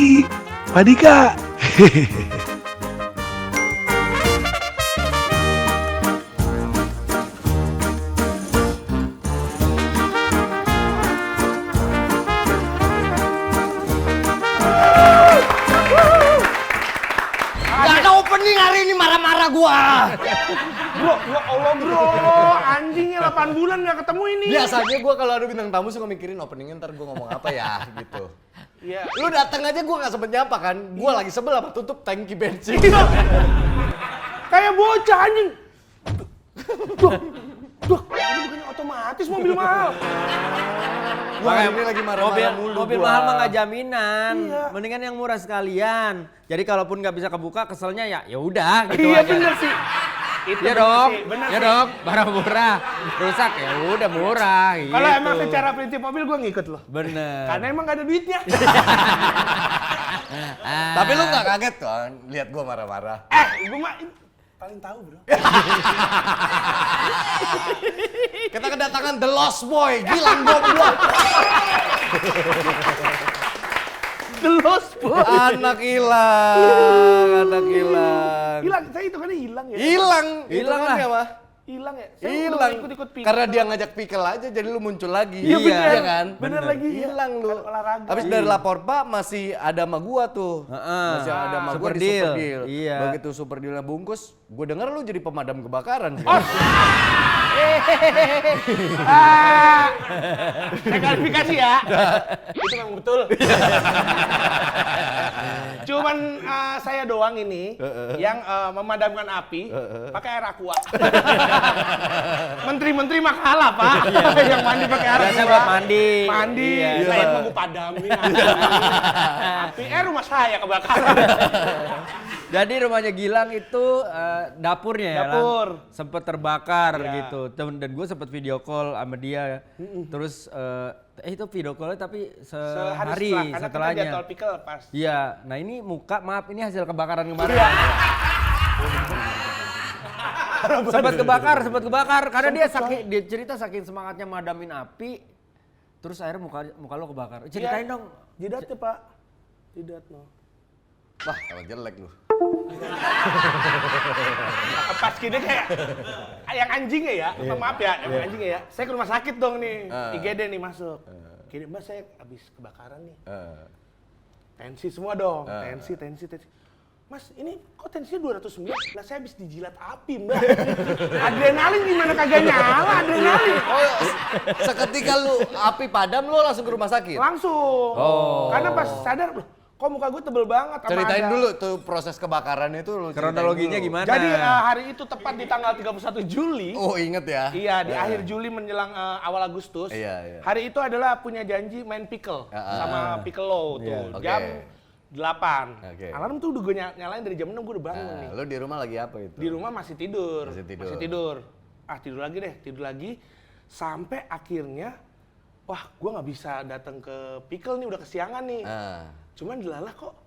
lagi, Pak Dika. Gak ada opening hari ini, marah-marah gua. Bro, ya Allah bro, anjingnya 8 bulan gak ketemu ini. Biasanya gua kalau ada bintang tamu suka mikirin openingnya ntar gua ngomong apa ya gitu. Iya. Lu datang aja gua gak sempet nyapa kan, gua lagi sebel apa tutup tangki bensin. Kayak bocah anjing. Duh, ini bukannya otomatis mobil mahal. Gua ini lagi marah-marah mulu Mobil gua. mahal mah nggak jaminan. Iya. Mendingan yang murah sekalian. Jadi kalaupun nggak bisa kebuka, keselnya ya udah gitu Iya aja. bener sih. Itu Iya bener dong, sih, bener ya sih. dong, barang murah, rusak ya udah murah. Kalau gitu. emang secara prinsip mobil gue ngikut loh. Bener. Karena emang gak ada duitnya. Tapi lu gak kaget kan lihat gua marah-marah? Gue mah paling tahu bro. Kita kedatangan The Lost Boy, Gilang Goblok. The Lost Boy. Anak hilang, anak hilang. Hilang, saya itu kan hilang ya. Hilang, Hilang itu kan lah. ya, Mah? Hilang ya. Saya Hilang. udah ikut-ikut pikir. Karena dia ngajak pikel aja jadi lu muncul lagi. Iya bener. Iya kan? Bener lagi. Hilang lu. Kan olahraga. Habis dari lapor Pak masih ada sama gua tuh. Heeh. Masih ada sama gua Super di deal. Super Deal. Iya. Begitu Super Dealnya bungkus, gua denger lu jadi pemadam kebakaran. Saya klarifikasi ya. Itu memang betul. Cuman saya doang ini yang memadamkan api pakai air aqua. Menteri-menteri mah kalah, Pak. Yang mandi pakai air Biasa aqua. buat mandi. Mandi, Iya. saya mau gue padamin. Api rumah saya kebakaran. Jadi rumahnya Gilang itu dapurnya ya, Dapur. sempet terbakar Iya. gitu. Dan gue sempet video call sama dia. Terus itu video callnya tapi sehari Karena kita setelahnya. jadwal pickle pas. Iya, nah ini muka maaf ini hasil kebakaran kemarin. Iya. sempat kebakar karena dia cerita saking semangatnya madamin api terus akhirnya muka lo kebakar. Ceritain Iya. dong. Jidatnya, Pak. Jidat no. Wah, emang jelek lu. Pas gini kayak yang anjingnya ya, maaf ya, yang anjingnya ya. Saya ke rumah sakit dong nih, IGD nih masuk. Gini, Mbak saya habis kebakaran nih. Tensi semua dong, tensi. Mas, ini kok tensinya 209? Lah saya habis dijilat api, Mbak. Adrenalin gimana kagak nyala adrenalin? Oh, seketika lu api padam lu langsung ke rumah sakit? Langsung. Oh. Karena pas sadar, loh, kok muka gue tebel banget. sama Ceritain ada. dulu tuh proses kebakaran itu lu ceritain Kronologinya dulu. gimana? Jadi hari itu tepat di tanggal 31 Juli. Oh, inget ya? Iya, di akhir Juli menjelang awal Agustus. Iya. Hari itu adalah punya janji main pickle sama Piccolo tuh. Iya. Oke. Jam 8. Oke. Alarm tuh udah gue nyalain dari jam 6 gue udah bangun nih. Nah, lu di rumah lagi apa itu? Di rumah masih tidur. Masih tidur. Tidur lagi deh, tidur lagi. Sampai akhirnya, wah gue nggak bisa datang ke pickle nih, udah kesiangan nih. Cuman dilalah kok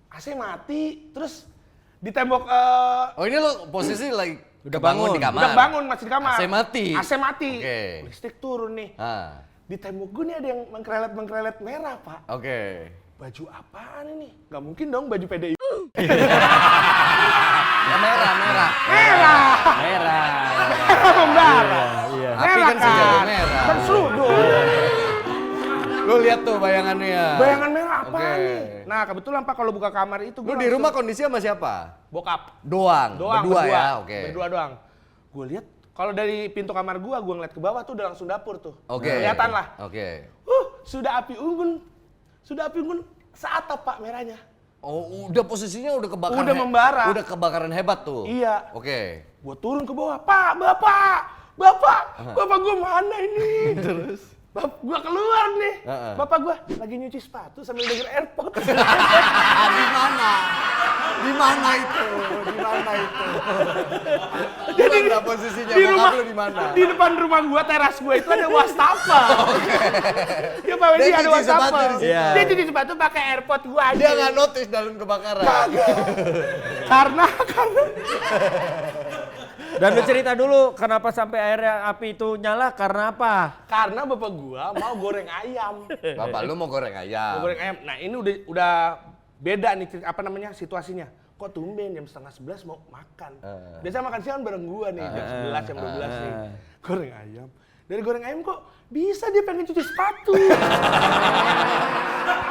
AC mati, terus di tembok Oh, ini lu posisi lagi Udah kebangun bangun. di kamar? udah bangun masih di kamar. AC mati? Oke. Listrik turun nih. Di tembok gue nih ada yang mengkrelet merah, Pak. Oke. Baju apaan ini? Gak mungkin dong baju PDI. Merah. Merah. Membara. Iya. Api kan senjata merah. Kan sudut. Lu lihat tuh bayangannya. Bayangan merah apa Oke. nih? Nah kebetulan Pak kalau buka kamar itu Lu di rumah kondisi sama siapa? bokap. Doang. Berdua ya, oke. Berdua doang. Gue lihat kalau dari pintu kamar gue ngeliat ke bawah tuh udah langsung dapur tuh. Oke. Kelihatan lah. Oke. Sudah api unggun seatap Pak merahnya. Oh, udah posisinya udah kebakaran. Udah membara. Udah kebakaran hebat tuh. Iya. Oke. Gue turun ke bawah, Bapak gue mana ini? Terus? Gue keluar nih, Bapak gue lagi nyuci sepatu sambil denger AirPods. Di mana itu? Jadi Gimana posisinya? di Bokap rumah, lu di mana? di depan rumah gue, teras gue itu ada wastafel. Ya Pak Wedi Dia ada cuci sepatu wastafel. di situ. Dia cuci sepatu pakai AirPods gue aja. Dia nggak notice dalam kebakaran. Karena Dan lu cerita dulu kenapa sampai akhirnya api itu nyala karena apa? Karena bapak gua mau goreng ayam. Bapak lu mau goreng ayam. Mau goreng ayam. Nah ini udah beda nih situasinya. Kok tumben jam 10:30 mau makan. Biasa makan siang bareng gua nih jam 11, jam 12 nih. Goreng ayam. Dari goreng ayam kok bisa dia pengen cuci sepatu.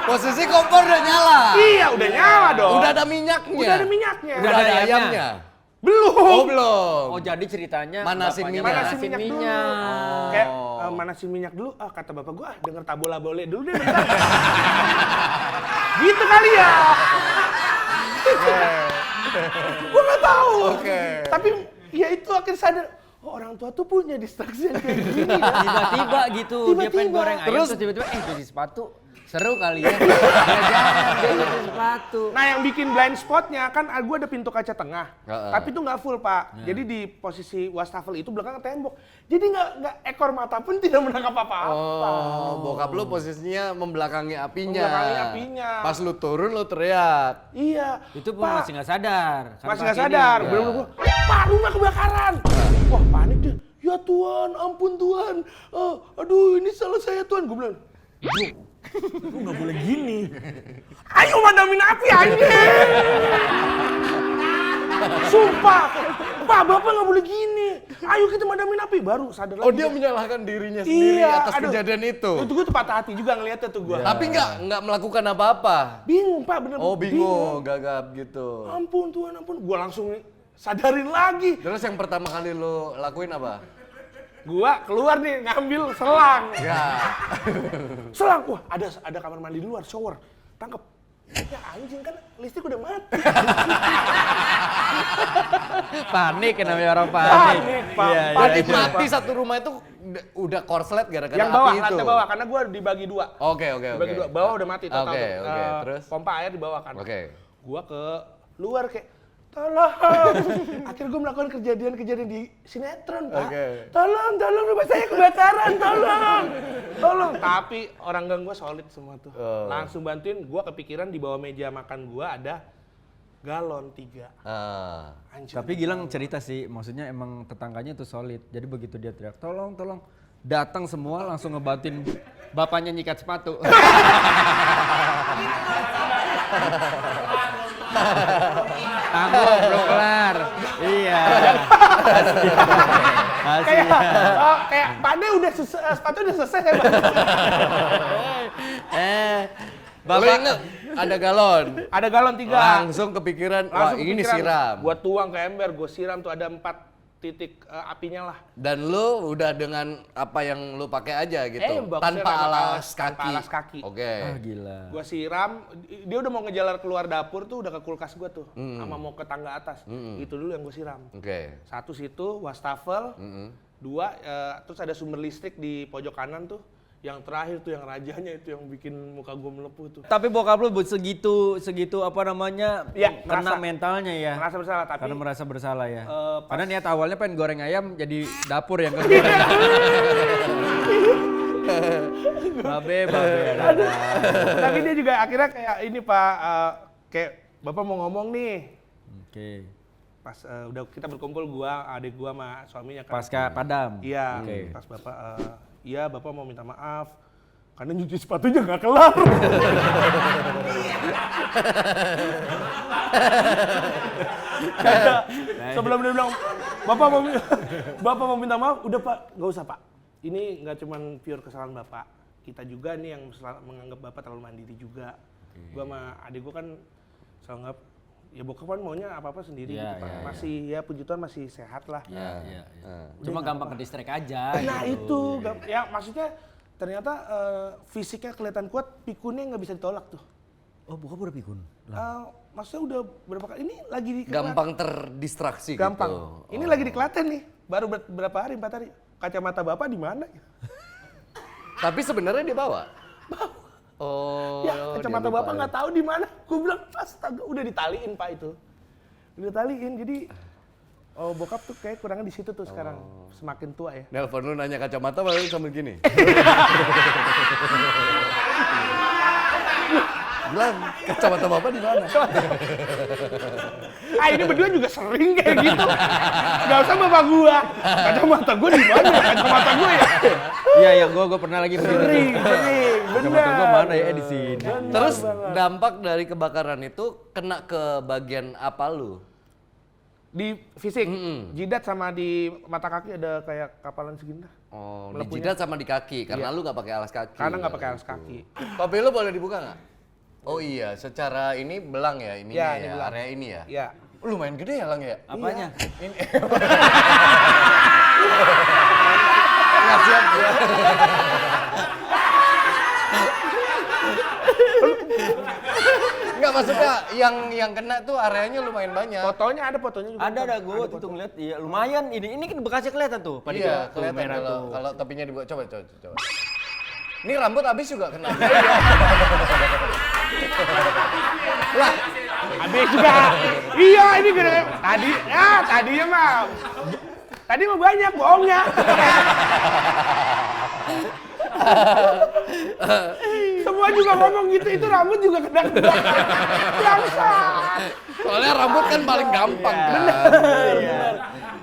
Posisi kompor udah nyala. Iya udah nyala dong. Udah ada minyaknya. Udah ada minyaknya. Udah ada ayamnya. Belum. Oh belum. Oh jadi ceritanya Manasin bapaknya minyak. Manasin minyak dulu. Kayak manasin minyak dulu. Kata bapak gua denger tabola bole dulu deh bentar. Gitu kali ya. Gua nggak tahu. Tapi ya itu akhirnya sadar. Oh orang tua tuh punya distraksi yang kayak gini ya. Tiba-tiba gitu dia pengen Tiba-tiba. goreng ayam Terus terus tiba-tiba cuci sepatu. Seru kali ya. Jangan dia cuci sepatu. Nah yang bikin blind spotnya kan gua ada pintu kaca tengah. Tapi itu nggak full pak. Jadi di posisi wastafel itu belakang tembok. Jadi nggak ekor mata pun tidak menangkap apa-apa. Oh, bokap lu posisinya membelakangi apinya. Membelakangi apinya. Pas lu turun lu teriak. Iya. Itu pun Pak, masih nggak sadar. Kan masih nggak pakai sadar. ini. Belum Pak rumah kebakaran. Wah panik dia. Ya Tuhan, ampun Tuhan. Aduh ini salah saya Tuhan. Gue bilang, lu nggak boleh gini. Ayo madamin api anjing. Sumpah, Pak Bapak nggak boleh gini. Ayo kita madamin api. Baru sadar lagi. Oh dia menyalahkan dirinya sendiri atas aduh. kejadian itu. Itu gue tuh patah hati juga ngeliatnya tuh gue. Tapi nggak melakukan apa-apa. Bingung Pak, bener. Oh bingung, gagap gitu. Ampun Tuhan, ampun. Gue langsung sadarin lagi. Terus yang pertama kali lu lakuin apa? Gua keluar nih ngambil selang. Ya. Selang, wah ada kamar mandi di luar, shower. Tangkep. Ya anjing kan listrik udah mati. Panik namanya orang panik. Panik, Pak. Iya, iya, Berarti iya. mati satu rumah itu udah korslet gara-gara Yang bawah, api itu. lantai bawah, karena gua dibagi dua. Oke. Dibagi dua, bawah udah mati total. Oke, tuh. oke. Terus? Pompa air di bawah kan. Oke. Gua ke luar kayak, tolong. Akhirnya gue melakukan kejadian-kejadian di sinetron, Pak. Oke. Tolong, rumah saya kebakaran, tolong. Tapi orang gang gue solid semua tuh. Langsung bantuin, gue kepikiran di bawah meja makan gue ada galon 3. Anjir. Tapi Gilang cerita sih, maksudnya emang tetangganya itu solid. Jadi begitu dia teriak, tolong, datang semua langsung ngebantuin bapaknya nyikat sepatu. Tanggung, belum kelar. Iya. Kayak Pade udah sepatu udah selesai saya bantu. Lu inget ada galon. Ada galon 3. Langsung kepikiran, wah ini siram. Gua tuang ke ember, gua siram tuh ada 4 titik apinya lah. Dan lu udah dengan apa yang lu pakai aja gitu, boxer tanpa sama alas kaos, tanpa kaki. alas kaki. Oke. Gila. Gua siram, dia udah mau ngejalar keluar dapur tuh udah ke kulkas gua tuh, sama mau ke tangga atas. Itu dulu yang gua siram. Oke. 1 situ wastafel, 2 terus ada sumber listrik di pojok kanan tuh. Yang terakhir tuh yang rajanya itu yang bikin muka gua melepuh tuh. Tapi bokap lu segitu apa namanya, Ya, kena merasa- mentalnya ya. Merasa bersalah tapi Karena merasa bersalah ya. pas- Karena niat awalnya pengen goreng ayam jadi dapur yang kegoreng. babe. Aduh. Tapi dia juga akhirnya kayak ini Pak, kayak Bapak mau ngomong nih. Oke. Pas udah kita berkumpul gua, adik gua sama suaminya kan. Pasca padam. Iya, Oke. pas Bapak, iya Bapak mau minta maaf. Karena nyuci sepatunya nggak kelar. Sebelum dia bilang, Bapak mau minta maaf, udah Pak, nggak usah Pak. Ini nggak cuma pure kesalahan Bapak. Kita juga nih yang menganggap Bapak terlalu mandiri juga. Gua sama adik gua kan selalu anggap, ya bokap kan maunya apa-apa sendiri Iya, gitu Pak. iya, iya. Masih, ya puji Tuhan masih sehat lah. Iya. Cuma gampang ke distract aja. Nah gitu. itu, ya maksudnya ternyata fisiknya kelihatan kuat, pikunnya nggak bisa ditolak tuh. Oh, bokap udah pikun. Maksudnya udah berapa kali, ini lagi di Gampang terdistraksi gampang. gitu. Ini lagi di Klaten nih, baru berapa hari, 4 hari. Kacamata Bapak di mana? Tapi sebenarnya dia bawa. Oh. Ya, dia kacamata lupa Bapak ya. nggak tahu di mana. Gue bilang, astaga, udah ditaliin Pak itu. Udah ditaliin, jadi bokap tuh kayak kurangnya di situ tuh sekarang. Semakin tua ya. Nelpon lu nanya kacamata baru sambil gini. bilang kacamata bapak di mana? Ini berdua juga sering kayak gitu. Gak usah bapak gua. Kacamata gua di mana? Kacamata gua ya. Iya, gua pernah lagi Sering, Kacamata bener. gua mana ya? Di sini. Terus dampak dari kebakaran itu kena ke bagian apa lu? Di fisik, jidat sama di mata kaki ada kayak kapalan segini dah. Oh, di Melepuhnya. jidat sama di kaki karena lu nggak pakai alas kaki. Karena nggak pakai alas kaki. Topi lu boleh dibuka nggak? Oh iya, secara ini belang ya, ini Ya, ya, ini belang. area ini ya. Iya. Lumayan gede ya, Lang ya? Apanya? Ini. Nggak siap gua. Nggak, maksudnya yang kena tuh areanya lumayan banyak. Fotonya juga. Ada gua tuh ngeliat, iya lumayan. Ini kan bekasnya kelihatan tuh. Iya, tuh, kelihatan merah tuh. kalau topinya dibuka. Coba. Ini rambut habis juga kena. Lah, Habis juga. Iya, ini gede. Tadinya mah. Tadi mah banyak bohongnya. Semua juga ngomong gitu, itu rambut juga kena. Bangsat. soalnya rambut kan paling gampang kan.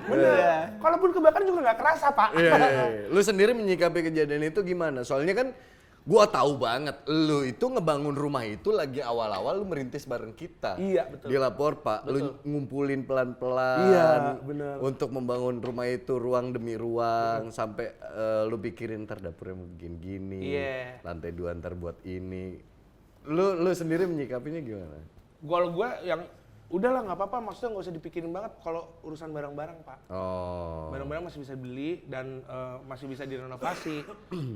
Bener. Kalaupun kebakaran juga nggak kerasa, Pak. Iya. Lu sendiri menyikapi kejadian itu gimana? Soalnya kan gua tahu banget lu itu ngebangun rumah itu lagi awal-awal lu merintis bareng kita. Iya, betul. Di Lapor, Pak. Lu ngumpulin pelan-pelan. Iya, bener. Untuk membangun rumah itu ruang demi ruang sampai lu pikirin ntar dapurnya mungkin gini. Iya. Lantai 2 ntar buat ini. Lu sendiri menyikapinya gimana? Gol gue yang udahlah nggak apa-apa, maksudnya nggak usah dipikirin banget kalau urusan barang-barang, Pak. Oh. Barang-barang masih bisa beli dan masih bisa direnovasi.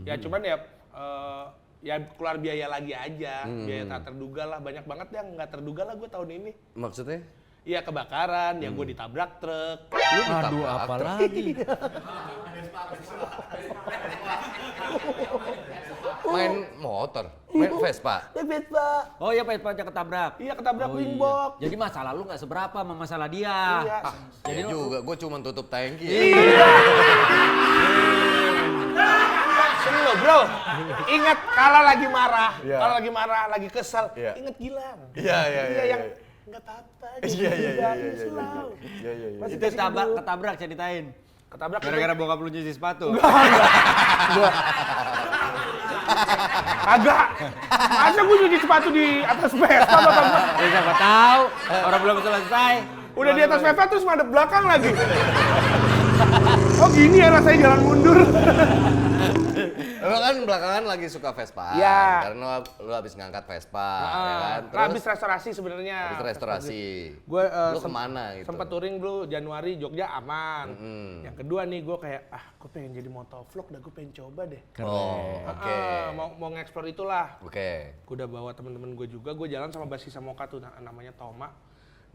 Ya cuman ya keluar biaya lagi aja, biaya tak terduga lah, banyak banget yang nggak terduga lah gue tahun ini. Maksudnya? Iya kebakaran, ya gue ditabrak truk. Lu Aduh, apa lagi? main motor, main Vespa. Vespa. Oh iya, Vespa aja ketabrak. Iya ketabrak Oh, wingbox. Jadi masalah lu nggak seberapa sama masalah dia. Iya. Jadi juga, gue cuma tutup tangki. Sini lo bro, ingat kalau lagi marah, Iya. kalau lagi marah, lagi kesal, Iya. ingat Gilang. Iya. Yang nggak apa-apa, Iya. Itu ketabrak ceritain. Ketabrak Gara-gara bokap lu nyuci sepatu. Agak. Masa gue nyuci sepatu di atas Vespa bapak gue? Ya siapa tahu, orang belum selesai. Udah di atas Vespa terus madep belakang lagi. Oh gini ya rasanya jalan mundur. Lu kan belakangan lagi suka Vespa. Iya. Karena lu habis ngangkat Vespa, ya kan? Habis restorasi sebenarnya. habis restorasi. Gue Lu kemana gitu? sempat touring dulu Januari Jogja aman. Yang kedua nih gue kayak gue pengen jadi motovlog dah, gue pengen coba deh. Oh, oke. Mau nge-explore itulah. Oke. Gue udah bawa temen-temen gue juga, gue jalan sama Basisa Moka tuh namanya Toma.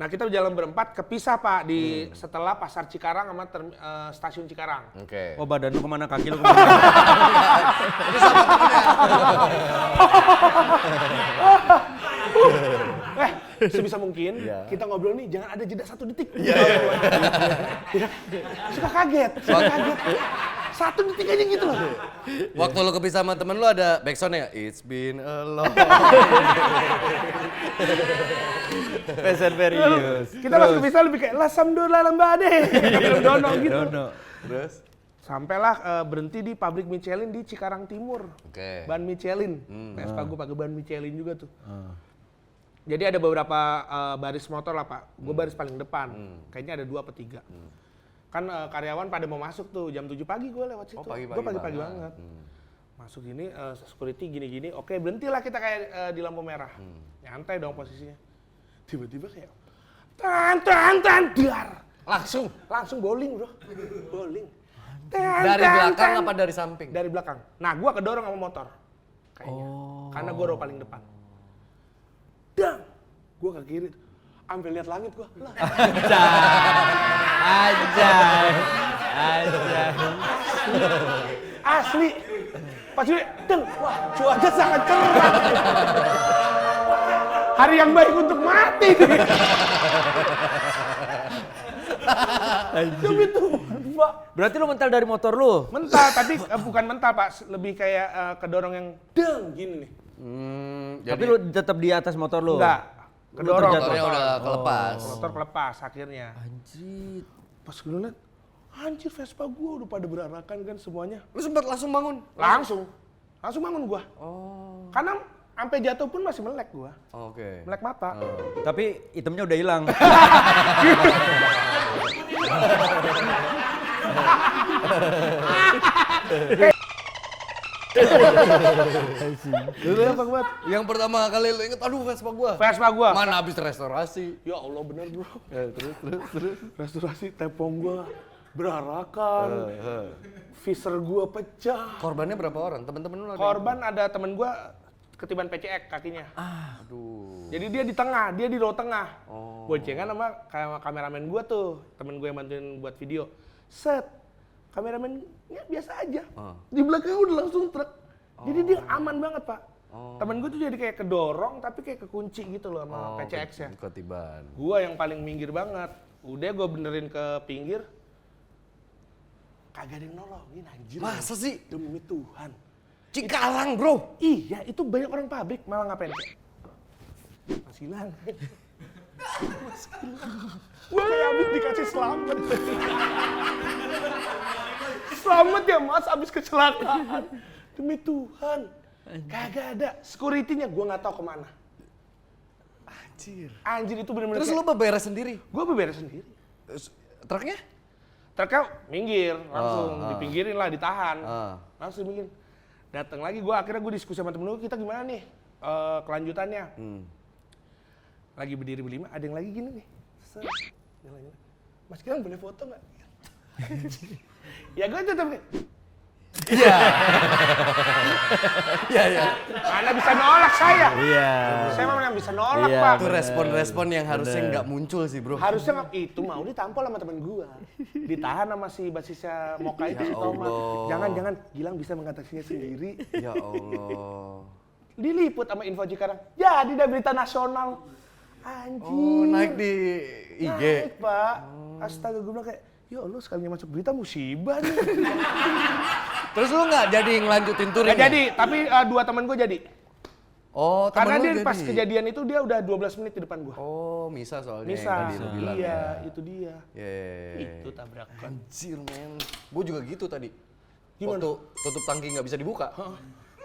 Nah kita jalan berempat kepisah Pak di setelah Pasar Cikarang sama Stasiun Cikarang. Oke. Oh badan lu kemana, kaki lu kemana? Sebisa mungkin Iya. kita ngobrol nih jangan ada jeda 1 detik. Iya. Suka kaget. 1 detik aja gitu loh. Waktu lu kepisah sama temen lu ada backsound-nya? It's been a long. Fast and Furious. Kita pas kepisah lebih kayak lah Samdora Lembade. Film Dono gitu. Dono. Terus? Sampailah berhenti di pabrik Michelin di Cikarang Timur. Oke. Ban Michelin. Vespa gue pakai ban Michelin juga tuh. Jadi ada beberapa baris motor lah Pak. Gue baris paling depan. Kayaknya ada 2 atau 3. Kan karyawan pada mau masuk tuh jam 7 pagi gue lewat situ. Oh, pagi-pagi Gue pagi-pagi banget. banget. Masuk gini security gini-gini. Oke, berhentilah kita kayak di lampu merah. Nyantai dong posisinya. Tiba-tiba kayak tan dar. Langsung bowling, Bro. Bowling. Dari belakang apa dari samping? Dari belakang. Nah, gua kedorong sama motor. Kayaknya. Karena gua paling depan. Dang. Gua ke kiri. Ambil lihat langit gua. Lah. Anjay. Asli. Pas gue, deng. Wah, cuaca sangat cerah. Hari yang baik untuk mati. Demi Tuhan, Pak. Berarti lu mental dari motor lu? Mental, tapi bukan mental Pak, lebih kayak kedorong yang deng gini nih. Tapi lu tetap di atas motor lu? Enggak, kedorong. motornya udah kelepas. Motor kelepas akhirnya. Anjir. Pas gue liat, anjir Vespa gue udah pada berarakan kan semuanya. Lu sempat langsung bangun? Langsung bangun gua. Oh. Karena sampai jatuh pun masih melek gua. Oke. Melek mata. Tapi itemnya udah hilang. Dulu yang pertama kali lu inget, aduh Vespa gua. Vespa gua. Mana habis restorasi. Ya Allah bener bro. Terus. Restorasi tepung gua berarakan. Visor gua pecah. Korbannya berapa orang? Temen-temen lu ada? Korban ada temen gua ketiban PCX kakinya. Aduh. Jadi dia di tengah, dia di row tengah. Boncengan sama kameramen gua tuh, temen gua yang bantuin buat video. Set, kameramennya biasa aja. Di belakang udah langsung truk. Jadi dia aman banget pak. Temen gua tuh jadi kayak kedorong tapi kayak kekunci gitu loh sama PCX ya. Ketiban. Gua yang paling minggir banget. Udah gua benerin ke pinggir. Kagak ada yang nolongin anjir. Masa sih? Demi Tuhan. Cikalang bro. Iya, itu banyak orang pabrik malah ngapain? Mas Gilang. Gue kayak abis dikasih selamat. Selamat ya mas, abis kecelakaan. Demi Tuhan. Kagak ada. Security-nya gue gak tahu kemana. Anjir itu bener-bener Terus lu beberes sendiri? Gue beberes sendiri. Truknya? Truknya minggir, langsung dipinggirin lah, ditahan. Langsung minggir. Datang lagi, akhirnya gue diskusi sama temen gue, kita gimana nih kelanjutannya. Lagi berdiri berlima, ada yang lagi gini nih. Nyala-nyala. Mas Gilang boleh foto nggak? Ya gue tetap kayak, Iya. Iya. mana bisa nolak saya? Iya. Saya mana yang bisa nolak Iya, pak? Itu respon-respon yang harusnya nggak muncul sih bro. Harusnya itu mau ditampol sama temen gua. Ditahan sama si basisnya Moka itu si Toma. Allah. Jangan, Gilang bisa mengatasinya sendiri. Ya Allah. Diliput sama Info Cikarang. Jadi dah berita nasional. Anjir. Oh naik di IG. Naik pak. Astaga gue bilang kayak, ya Allah sekalinya masuk berita musibah nih. Terus lu nggak jadi ngelanjutin touring? Nggak jadi, tapi dua temen gue jadi. Oh temen Karena lu dia jadi? pas kejadian itu dia udah 12 menit di depan gua. Oh Misa soalnya Misa, yang tadi lu bilang iya ya. itu dia. Yeah. Itu tabrakan. Anjir men. Gue juga gitu tadi. Gimana? Waktu tutup tangki nggak bisa dibuka.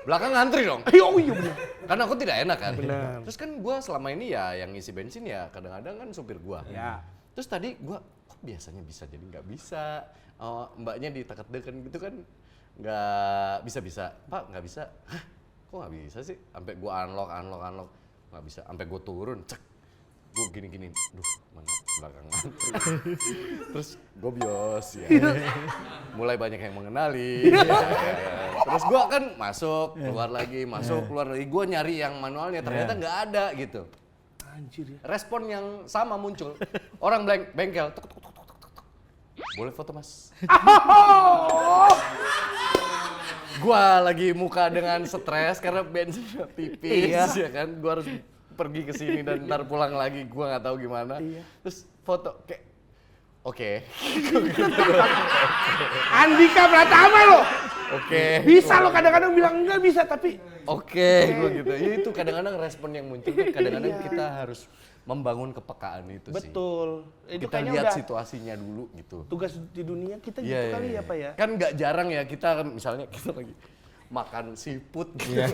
Belakang ngantri dong. Oh iya bener. Karena aku tidak enak kan. Benar. Terus kan gue selama ini ya yang ngisi bensin ya kadang-kadang kan supir gue. Ya. Terus tadi gue kok biasanya bisa jadi nggak bisa. Oh, mbaknya diteket-deken gitu kan nggak bisa. Pak nggak bisa. Hah? Kok nggak bisa sih? Sampai gue unlock. Nggak bisa. Sampai gue turun. Cek. Gue gini. Duh mana belakang ngantri. Terus gue bios ya. Mulai banyak yang mengenali. Ya. Terus gue kan masuk, keluar lagi, keluar lagi. Gue nyari yang manualnya, ternyata nggak ada gitu. Anjir ya. Respon yang sama muncul. Orang bengkel. Tuk. Boleh foto mas? Gua lagi muka dengan stres karena bensinnya tipis ya kan. Gua harus pergi ke sini dan ntar pulang lagi. Gua nggak tahu gimana. Terus foto kayak oke. Andika Pratama lo. Oke. Bisa lo kadang-kadang bilang enggak bisa tapi Oke, gua gitu. Ya itu kadang-kadang respon yang muncul tuh kadang-kadang kita harus membangun kepekaan itu sih. betul. Itu Kita kayaknya lihat udah situasinya dulu gitu. tugas di dunia kita gitu Iya, kali iya. ya Pak ya. Kan nggak jarang ya kita misalnya kita lagi makan seafood gitu.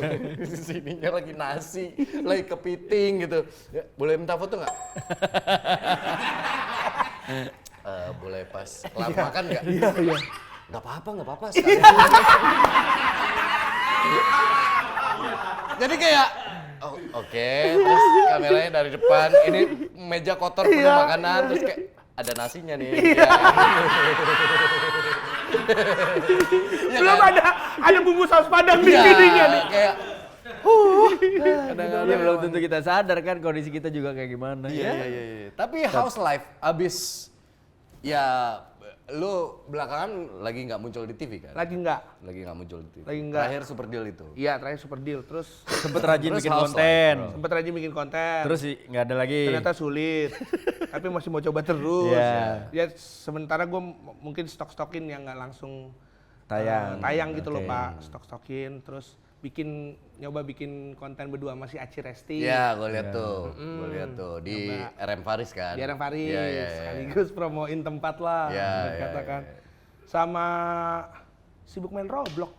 Sininya lagi nasi, lagi kepiting gitu. Ya, boleh minta foto nggak? Boleh pas kelar makan nggak? Iya. Nggak apa-apa. Sekali. Jadi kayak oke, terus kameranya dari depan, ini meja kotor penuh makanan, terus kayak ada nasinya nih. Ya. Belum ada bumbu saus padang di Iya, sininya nih. kayak Iya belum tentu kita sadar kan kondisi kita juga kayak gimana Iya. Tapi house life abis ya lu belakangan lagi nggak muncul di TV kan? Lagi enggak. Lagi nggak muncul di TV. Lagi nggak. Terakhir Super Deal itu. Iya, terakhir Super Deal. Terus sempet rajin Terus bikin house konten. life, sempat rajin bikin konten. Terus sih nggak ada lagi. Ternyata sulit. Tapi masih mau coba terus. Iya. Ya sementara gue mungkin stok-stokin yang nggak langsung Tayang. tayang gitu loh Oke. Pak. Stok-stokin terus nyoba bikin konten berdua sama si Aci Resti. Iya, gue lihat tuh di RM Faris kan. Di RM Faris, Iya. sekaligus promoin tempat lah, Iya, katakan. Sama sibuk main Roblox.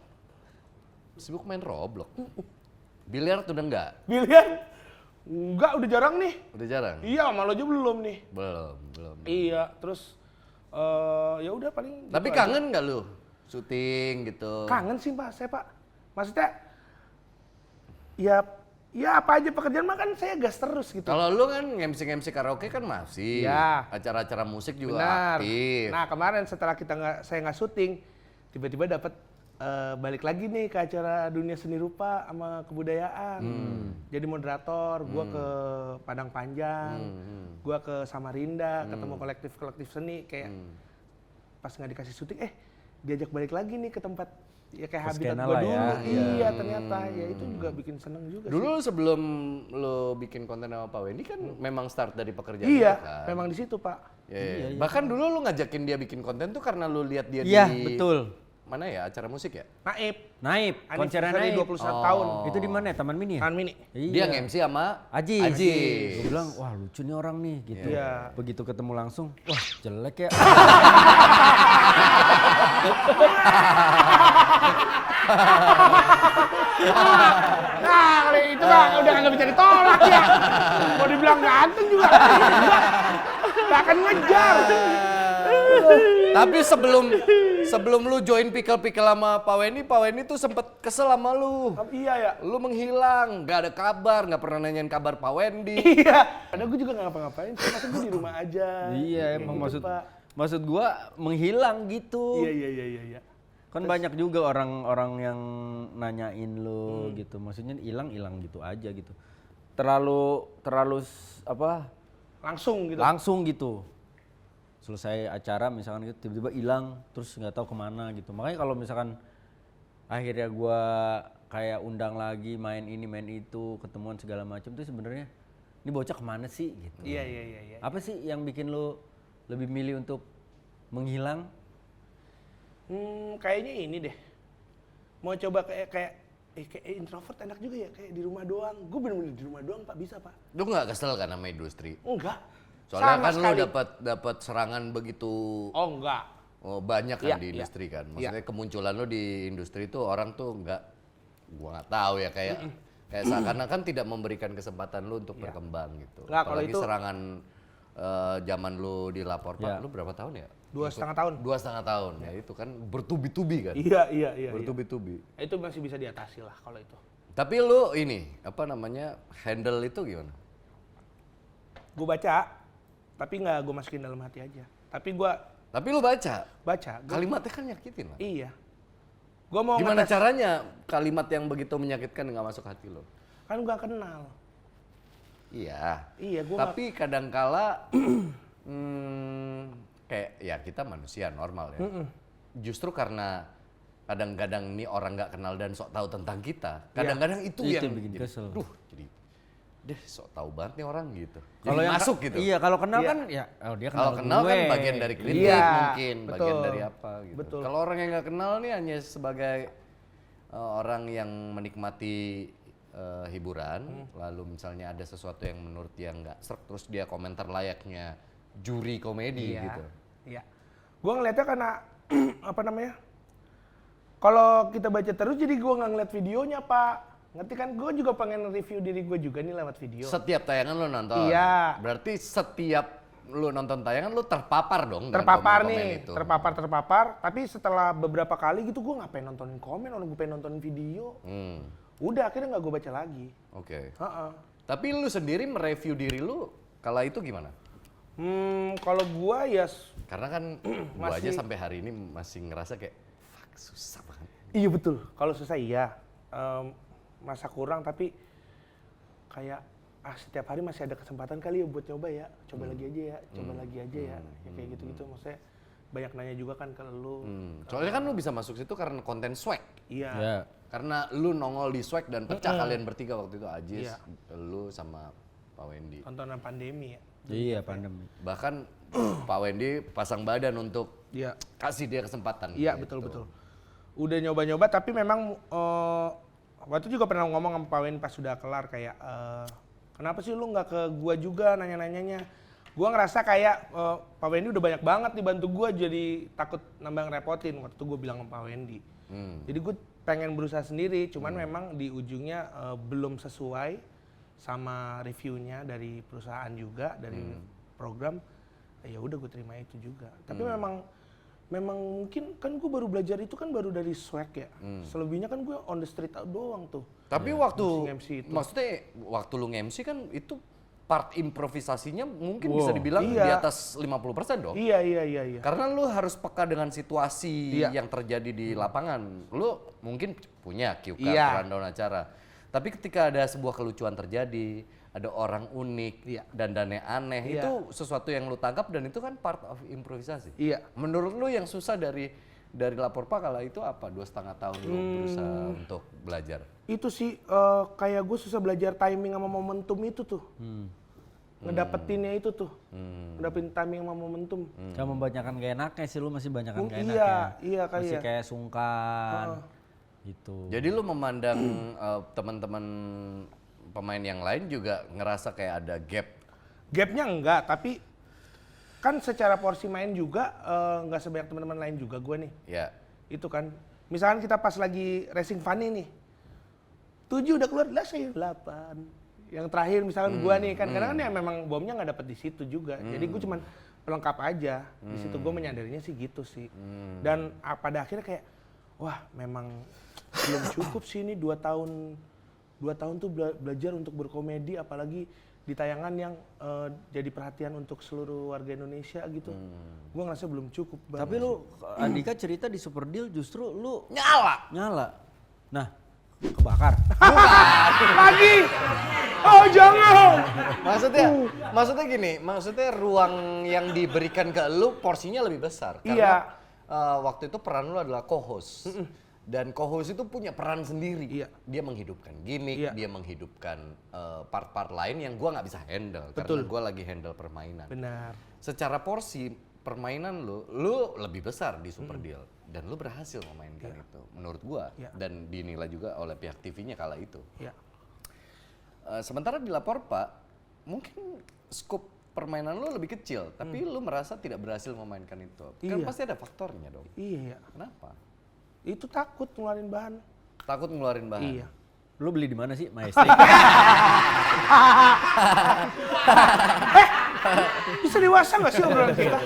Sibuk main Roblox. Biliar tuh udah enggak? Biliar? Enggak, udah jarang nih. Udah jarang? Iya, sama lo aja belum nih. Belum. Iya, terus ya udah paling. Tapi gitu kangen nggak lu? Syuting gitu. Kangen sih Pak, saya Pak. Maksudnya, ya apa aja pekerjaan mah kan saya gas terus gitu. Kalau lu kan MC karaoke kan masih. Iya. Acara-acara musik juga Benar. aktif. Nah kemarin setelah saya nggak syuting, tiba-tiba dapat balik lagi nih ke acara dunia seni rupa sama kebudayaan. Jadi moderator, gua ke Padang Panjang, gua ke Samarinda, ketemu kolektif seni kayak pas nggak dikasih syuting, diajak balik lagi nih ke tempat ya kayak habitat Skena gua lah dulu. ya. Iya ternyata ya itu juga bikin seneng juga Dulu sih. sebelum lu bikin konten sama Pak Wendy kan memang start dari pekerjaan Iya, itu kan? memang di situ Pak. Iya. Bahkan dulu lu ngajakin dia bikin konten tuh karena lu lihat dia Iya, di betul. mana ya, acara musik ya? Naib, Konser anniversary Naib. 21 tahun. Itu di mana ya? Taman Mini ya? Taman Mini. Dia nge-MC sama Ajis. Ajis. Gue bilang, wah lucu nih orang nih gitu. Iya. Begitu ketemu langsung, wah jelek ya. Nah, kalau itu Pak, udah nggak bisa ditolak ya. Mau dibilang ganteng juga. Nggak akan ngejar. Tapi sebelum lu join pikal-pikal sama Pak Wendy tuh sempet kesel sama lu. Iya ya. Lu menghilang, gak ada kabar, gak pernah nanyain kabar Pak Wendy. Iya. Padahal gue juga nggak ngapa-ngapain. Masa gue di rumah aja. Iya, Kayak emang gitu, Pak. maksud gua menghilang gitu. Iya. Kan banyak juga orang-orang yang nanyain lu gitu. Maksudnya hilang gitu aja gitu. Terlalu apa? Langsung gitu. Selesai acara misalkan gitu tiba-tiba hilang terus nggak tahu kemana gitu. Makanya kalau misalkan akhirnya gua kayak undang lagi main ini main itu ketemuan segala macam tuh sebenarnya ini bocah kemana sih gitu. Iya. Apa sih yang bikin lu lebih milih untuk menghilang? Kayaknya ini deh. Mau coba kayak introvert enak juga ya, kayak di rumah doang. Gue bener-bener di rumah doang Pak, bisa Pak. Lu gak kesel kan sama industri? Enggak. Soalnya Sama kan sekali. lu dapat serangan begitu enggak. banyak kan Iya, di iya. industri kan. Maksudnya kemunculan lu di industri itu orang tuh gua nggak tahu ya kayak seakan-akan tidak memberikan kesempatan lu untuk berkembang gitu. Nggak, kalau Apalagi itu- serangan zaman lu dilapor Pak, Iya. lu berapa tahun ya? 2,5 tahun. 2,5 tahun. Ya itu kan bertubi-tubi kan. Iya. Bertubi-tubi. Itu masih bisa diatasi lah kalau itu. Tapi lu ini apa namanya handle itu gimana? Gue baca, tapi nggak gue masukin dalam hati aja. Tapi gue Tapi lu baca, baca. kalimatnya kan nyakitin lah. Iya. Gue mau Gimana ngetes. caranya kalimat yang begitu menyakitkan nggak masuk hati lo? Kan gue kenal. Iya. Iya, gue Tapi kadangkala kayak ya kita manusia normal ya. Justru karena kadang-kadang nih orang nggak kenal dan sok tahu tentang kita. Kadang-kadang itu Itu yang yang bikin jadi, kesel. jadi deh sok tahu banget nih orang gitu. Kalau Jadi yang masuk gitu. Iya, kalau kenal Iya. kan ya dia kenal Kalau kenal kan gue. bagian dari kritik Iya, mungkin, bagian betul. dari apa gitu. Betul. Kalau orang yang nggak kenal nih hanya sebagai orang yang menikmati hiburan, lalu misalnya ada sesuatu yang menurut dia nggak serk, terus dia komentar layaknya juri komedi gitu. Iya. Gue ngeliatnya karena apa namanya? Kalau kita baca terus jadi gue nggak ngeliat videonya Pak. Ngerti kan? Gue juga pengen review diri gue juga nih lewat video. Setiap tayangan lo nonton. Iya. Berarti setiap lo nonton tayangan lo terpapar dong dengan Terpapar komen-komen nih, itu. terpapar. Tapi setelah beberapa kali gitu gue nggak pengen nontonin komen, orang gue pengen nontonin video. Udah akhirnya nggak gue baca lagi. Oke. Heeh. Tapi lu sendiri mereview diri lu kala itu gimana? Kalau gue ya Karena kan gua aja Masih- sampai hari ini masih ngerasa kayak fuck susah banget. iya betul. Kalau susah iya. Masa kurang tapi kayak setiap hari masih ada kesempatan kali ya buat nyoba ya. Coba lagi aja ya, coba lagi aja ya. Ya kayak gitu-gitu maksudnya banyak nanya juga kan ke lu. Soalnya kan lu bisa masuk situ karena konten swag. Iya. Ya. Karena lu nongol di swag dan pecah kalian bertiga waktu itu Ajis, Iya. lu sama Pak Wendy. Tontonan pandemi ya. Iya, pandemi. Bahkan Pak Wendy pasang badan untuk Iya. kasih dia kesempatan. Iya gitu. betul. Udah nyoba-nyoba tapi memang waktu itu juga pernah ngomong sama Pak Wen pas sudah kelar kayak kenapa sih lu nggak ke gua juga nanya-nanyanya. Gua ngerasa kayak Pak Wendy udah banyak banget dibantu gua, jadi takut nambah ngerepotin. Waktu itu gua bilang sama Pak Wendy. Jadi gue pengen berusaha sendiri, cuman memang di ujungnya belum sesuai sama reviewnya dari perusahaan juga, dari program. Ya udah gue terima itu juga. Tapi memang mungkin kan gue baru belajar itu kan baru dari swag ya. Selebihnya kan gue on the street doang tuh. Tapi waktu MC itu. maksudnya waktu lu nge-MC kan itu part improvisasinya mungkin bisa dibilang di atas 50% dong. Iya. Karena lu harus peka dengan situasi yang terjadi di lapangan. Lu mungkin punya cue card, rundown acara. Tapi ketika ada sebuah kelucuan terjadi, ada orang unik, dandannya aneh, itu sesuatu yang lu tangkap dan itu kan part of improvisasi. Iya. Menurut lu yang susah dari Lapor Pak kala itu apa? 2,5 tahun lu berusaha untuk belajar? Itu sih kayak gue susah belajar timing sama momentum itu tuh. Ngedapetinnya itu tuh. Ngedapetin timing sama momentum. Kamu banyakan gak enaknya sih, lu masih banyakan gak enaknya. Iya kayak. Masih kayak sungkan. Gitu. Jadi lu memandang teman-teman pemain yang lain juga ngerasa kayak ada gap? Gapnya enggak, tapi kan secara porsi main juga nggak sebanyak teman-teman lain juga gue nih. Ya. Itu kan. Misalkan kita pas lagi racing funny nih. 7 udah keluar, lah saya 8. Yang terakhir misalkan gue nih kan, karena kan ya memang bomnya nggak dapet di situ juga. Jadi gue cuman pelengkap aja. Di situ gue menyadarinya sih gitu sih. Dan pada akhirnya kayak, wah memang belum cukup sih ini 2 tahun. 2 tahun tuh belajar untuk berkomedi, apalagi di tayangan yang jadi perhatian untuk seluruh warga Indonesia gitu. Gue ngerasa belum cukup banget. Tapi lu, Andika cerita di Super Deal justru lu nyala. Nah, kebakar. Lagi! Oh jangan! Maksudnya gini, maksudnya ruang yang diberikan ke lu porsinya lebih besar. Karena waktu itu peran lu adalah co-host. Dan co-host itu punya peran sendiri. Dia menghidupkan gimmick, dia menghidupkan part-part lain yang gua nggak bisa handle. Karena gua lagi handle permainan. Benar. Secara porsi permainan lu lebih besar di Super Deal. Dan lu berhasil memainkan itu, menurut gua. Dan dinilai juga oleh pihak TV-nya kala itu. Sementara di Lapor Pak, mungkin skop permainan lu lebih kecil, tapi lu merasa tidak berhasil memainkan itu. Kan pasti ada faktornya dong. Iya. Kenapa? Itu takut ngeluarin bahan. Takut ngeluarin bahan? Iya. Lu beli di mana sih, Maestri? Bisa dewasa nggak sih obrolan kita?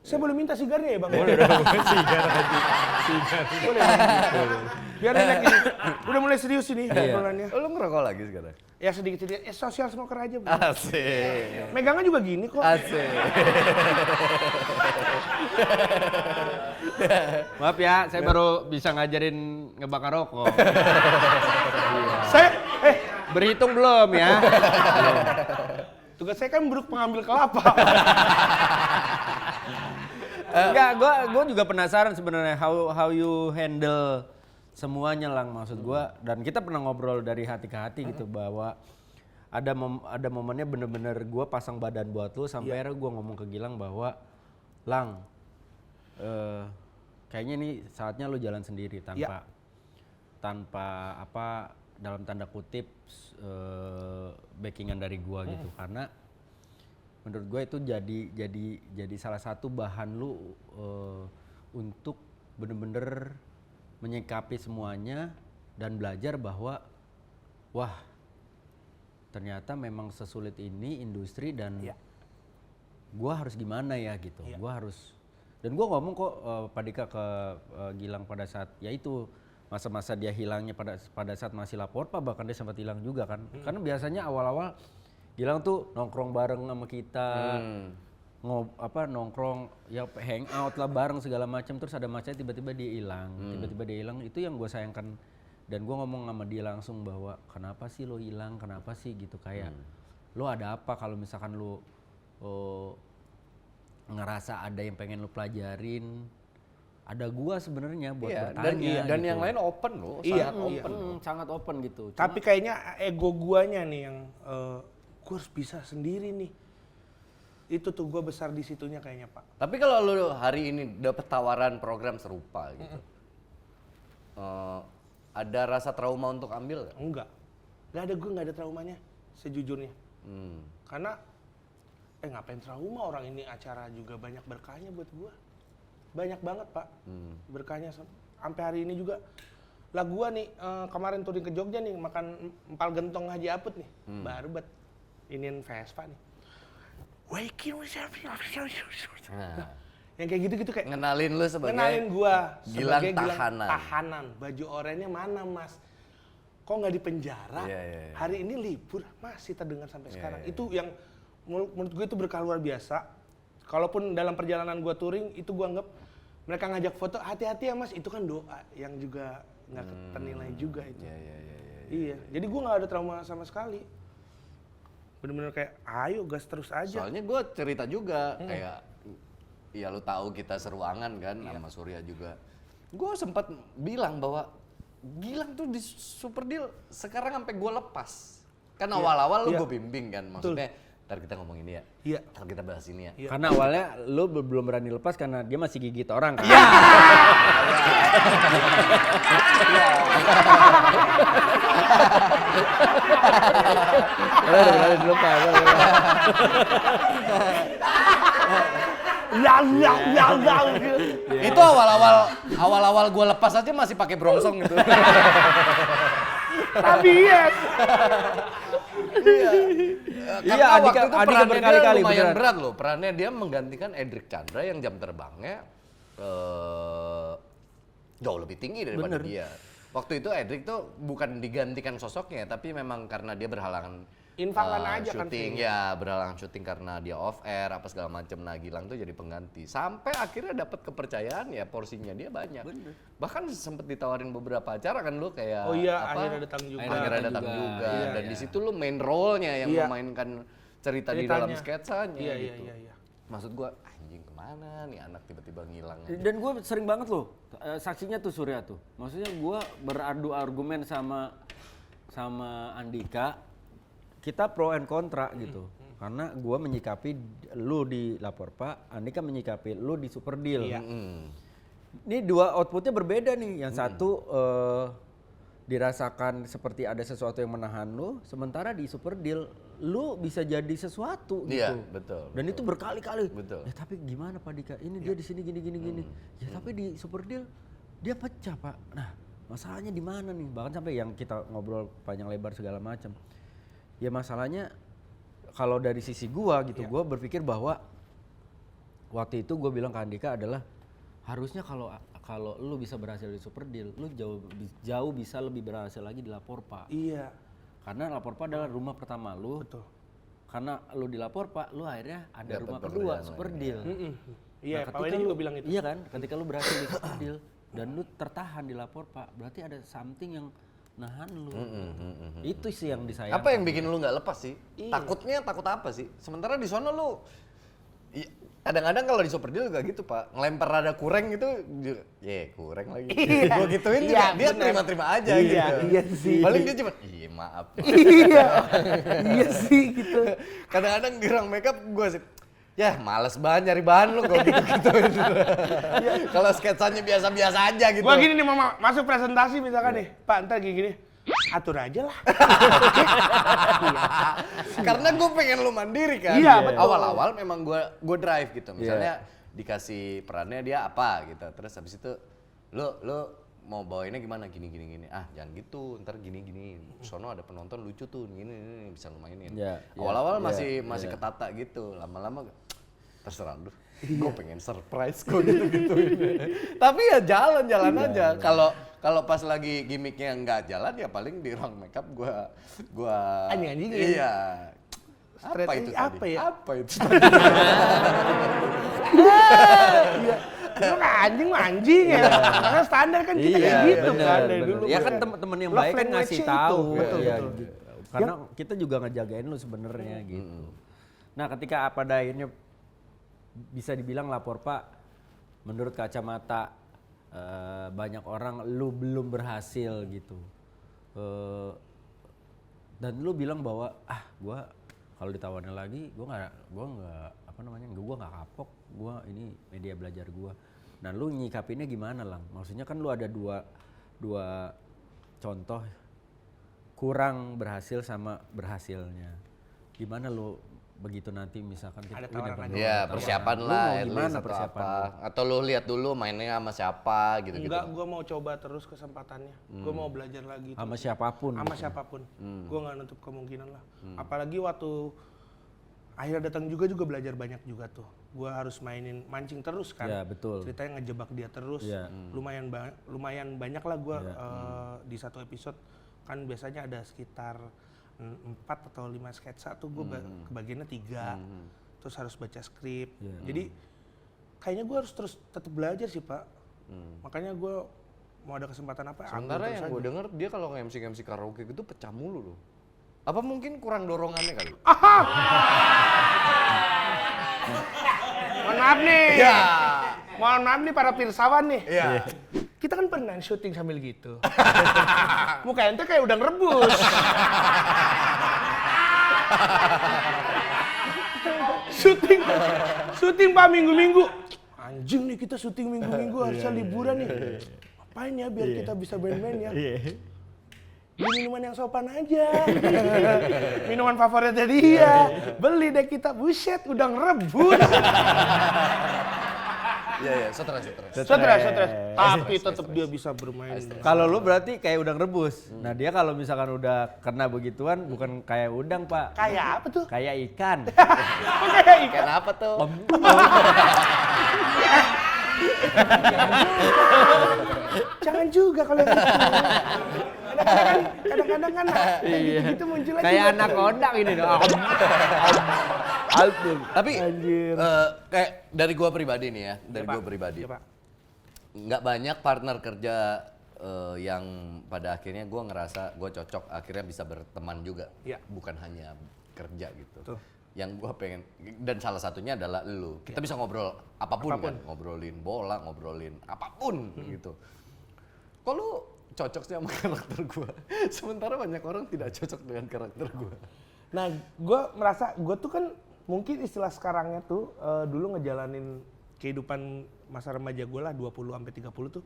Saya boleh minta sigarnya ya Bang? Boleh dong, sigar aja. Boleh. Biar enak ini. Udah mulai serius ini obrolannya. Lu ngerokok lagi sekarang? Ya sedikit-sedikit, social smoker aja Bang. Asik. Megangnya juga gini kok. Asik. Maaf ya, saya baru bisa ngajarin ngebakar rokok. Saya, Berhitung belum ya? tugas saya kan buruk pengambil kelapa. Enggak, gua juga penasaran sebenarnya how you handle semuanya Lang, maksud gua. Dan kita pernah ngobrol dari hati ke hati gitu bahwa ada momennya bener-bener gua pasang badan buat lu sampai akhirnya gua ngomong ke Gilang bahwa Lang, kayaknya ini saatnya lu jalan sendiri tanpa apa dalam tanda kutip backingan dari gua gitu, karena menurut gue itu jadi salah satu bahan lu untuk bener-bener menyikapi semuanya dan belajar bahwa wah ternyata memang sesulit ini industri dan gue harus gimana ya gitu. Gue harus, dan gue ngomong kok Pak Dika ke Gilang pada saat yaitu masa-masa dia hilangnya pada saat masih Lapor Pak, bahkan dia sempat hilang juga kan. Karena biasanya awal-awal Gilang tuh nongkrong bareng sama kita, nongkrong ya hangout lah bareng segala macam, terus ada masanya tiba-tiba dia hilang. Itu yang gue sayangkan, dan gue ngomong sama dia langsung bahwa kenapa sih lo hilang, kenapa sih gitu, kayak lo ada apa kalau misalkan lo ngerasa ada yang pengen lo pelajarin, ada gua sebenarnya buat bertanya dan gitu. yang lain open loh, sangat open gitu. Tapi kayaknya ego guanya nih yang gua harus bisa sendiri nih. Itu tuh gua besar di situnya kayaknya Pak. Tapi kalau lu hari ini dapet tawaran program serupa gitu, ada rasa trauma untuk ambil nggak? Nggak ada, gue nggak ada traumanya sejujurnya. Karena ngapain trauma, orang ini acara juga banyak berkahnya buat gue. Banyak banget Pak berkahnya. Sampai hari ini juga lah gue nih kemarin touring ke Jogja nih, makan empal gentong Haji Aput nih. Baru buat iniin Vespa nih. Yang kayak gitu-gitu kayak Ngenalin lu sebagai ngenalin gue Gilang sebagai tahanan. tahanan. Baju oranye mana Mas? Kok nggak di penjara? Iya. Hari ini libur, masih terdengar sampai sekarang. Itu yang menurut gue itu berkah luar biasa. Kalaupun dalam perjalanan gue touring, itu gue anggap mereka ngajak foto, hati-hati ya Mas, itu kan doa yang juga nggak ternilai juga itu. Iya. Jadi gue nggak ada trauma sama sekali. Bener-bener kayak, ayo gas terus aja. Soalnya gue cerita juga kayak, ya lu tahu kita seruangan kan sama Surya juga. Gue sempat bilang bahwa Gilang tuh di Super Deal sekarang sampai gue lepas. Kan awal-awal lu gue bimbing kan, maksudnya ntar kita ngomong ini ya, ntar kita bahas ini ya. Karena awalnya lu belum berani lepas karena dia masih gigit orang kan. Udah berani dilepas. Itu awal-awal gue lepas aja masih pakai brongsong gitu. Tapi yes. Karena waktu itu perannya berkali-kali dia lumayan beneran. berat loh. Perannya dia menggantikan Edric Chandra yang jam terbangnya jauh lebih tinggi daripada dia. Waktu itu Edric tuh bukan digantikan sosoknya, tapi memang karena dia berhalangan Infakan aja kan. syuting, ya berhalangan syuting karena dia off air apa segala macam. Nah Gilang tuh jadi pengganti. Sampai akhirnya dapat kepercayaan, ya porsinya dia banyak. Bahkan sempet ditawarin beberapa acara kan lu kayak akhirnya datang juga. Akhirnya datang juga. Iya, Dan di situ lu main role-nya yang Iya. memainkan cerita di Ceritanya. dalam sketsanya gitu. Iya. Maksud gua anjing kemana nih anak tiba-tiba ngilang aja. Dan gue sering banget loh, saksinya tuh Surya tuh. Maksudnya gue beradu argumen sama Andika, kita pro and kontra gitu. Karena gue menyikapi lu di Lapor Pak, Andika menyikapi lu di Super Deal. Iya. Ini dua outputnya berbeda nih. Yang satu dirasakan seperti ada sesuatu yang menahan lu, sementara di Super Deal lu bisa jadi sesuatu gitu. Iya, betul. Dan itu berkali-kali. Betul. Ya tapi gimana Pak Dika? Ini dia di sini gini. Ya tapi di Super Deal dia pecah Pak. Nah masalahnya di mana nih? Bahkan sampai yang kita ngobrol panjang lebar segala macam. Ya masalahnya kalau dari sisi gua gitu, gua berpikir bahwa waktu itu gua bilang ke Andika adalah harusnya kalau lu bisa berhasil di Super Deal, lu jauh bisa lebih berhasil lagi di Lapor Pak. Iya. Karena Lapor Pak adalah rumah pertama lu. Betul. Karena lu di Lapor Pak, lu akhirnya ada Dapat rumah kedua, pekerjaan Super lain, Deal. Iya, Nah, Pak ketika Wendy lu- juga bilang itu. Iya kan, ketika lu berhasil di Super Deal dan lu tertahan di Lapor Pak, berarti ada something yang nahan lu. Itu sih yang disayangkan. Apa yang bikin lu nggak lepas sih? Takutnya takut apa sih? Sementara di sono lu kadang-kadang kalau di Super Deal juga gitu Pak, ngelempar rada kurang gitu, kurang lagi. Gua gituin juga, dia terima-terima aja gitu. Iya sih. Paling dia cuma, maaf. Iya sih gitu. Kadang-kadang di ruang makeup gue sih, ya males banget nyari bahan lu kok gitu-gituin. Kalau sketsanya biasa-biasa aja gitu. Gua gini nih mama masuk presentasi misalkan nih, Pak ntar gini, atur aja lah. Karena gue pengen lu mandiri kan. Iya, betul. Awal-awal memang gue drive gitu. Misalnya dikasih perannya dia apa gitu. Terus habis itu lu mau bawainnya gimana gini. Ah, jangan gitu. Ntar gini. Sono ada penonton lucu tuh. Gini bisa lu mainin. Awal-awal masih ketata gitu. Lama-lama terserah lu. Gue pengen surprise kok gitu. Tapi ya jalan aja. Kalau pas lagi gimmicknya nggak jalan ya paling di ruang makeup gua Anjing-anjingin. Iya. Straight Apa itu aja, tadi? apa ya? Apa itu? Iya. Lu anjing mah anjing ya. Karena standar kan kita kayak gitu kan dari dulu. Ya kan bener. temen yang Love baik kan ngasih language-nya tahu. itu. Betul, Ya, betul. gitu. Karena kita juga ngejagain lu sebenarnya gitu. Nah ketika pada akhirnya bisa dibilang Lapor Pak, menurut kacamata banyak orang lu belum berhasil gitu. Dan lu bilang bahwa gua kalau ditawarin lagi gua nggak kapok, gua ini media belajar gua. Nah lu nyikapinnya gimana Lang? Maksudnya kan lu ada dua contoh kurang berhasil sama berhasilnya. Gimana lu begitu nanti misalkan Ada ini tawaran bener- lagi. Iya, persiapan Lu lah. mau at gimana least, atau persiapan apa. lu? Atau lu lihat dulu mainnya sama siapa gitu-gitu. Enggak, gue mau coba terus kesempatannya. Gue mau belajar lagi. sama terus. siapapun? Sama siapapun. Gue nggak nutup kemungkinan lah. Apalagi waktu akhirnya datang juga belajar banyak juga tuh. Gue harus mancing terus kan. Ya, betul. Ceritanya ngejebak dia terus. Ya. Lumayan banyak lah gue di satu episode kan biasanya ada sekitar 4 atau 5 sketsa tuh gue kebagiannya 3. Terus harus baca skrip. Jadi kayaknya gue harus terus tetap belajar sih Pak. Makanya gue mau ada kesempatan apa Sementara yang gue denger dia kalau nge-MC karaoke gitu pecah mulu loh. Apa mungkin kurang dorongannya kali? Mohon maaf nih. Ya. Mohon maaf nih para pirsawan nih. Iya. Kita kan pernah syuting sambil gitu. Muka ente kayak udang rebus. syuting Pak minggu-minggu. Anjing nih kita syuting minggu-minggu harusnya liburan nih. Ngapain ya biar kita bisa main-main ya. Beli minuman yang sopan aja. Minuman favoritnya dia. Beli deh kita. Buset, udang rebus. Iya, stres. Stres. Tapi tetap dia bisa bermain. Kalau lu berarti kayak udang rebus. Nah dia kalau misalkan udah kena begituan bukan kayak udang Pak. Kayak apa tuh? Kayak ikan. Oh, kayak ikan. Kenapa tuh? Jangan juga kalau gitu. Kadang-kadang kan kayak gitu-gitu muncul aja. Kayak anak kodang ini dong. Tapi kayak dari gua pribadi nih ya, dari gua pribadi. Iya, Pak. Nggak banyak partner kerja yang pada akhirnya gua ngerasa gua cocok, akhirnya bisa berteman juga. Iya. Bukan hanya kerja gitu. Tuh. Yang gua pengen, dan salah satunya adalah lu. Kita bisa ngobrol apapun kan, ngobrolin bola, ngobrolin apapun gitu. Kok lu cocok sih sama karakter gua? Sementara banyak orang tidak cocok dengan karakter gua. Nah, gue merasa gue tuh kan mungkin istilah sekarangnya tuh dulu ngejalanin kehidupan masa remaja gue lah 20 sampai 30 tuh.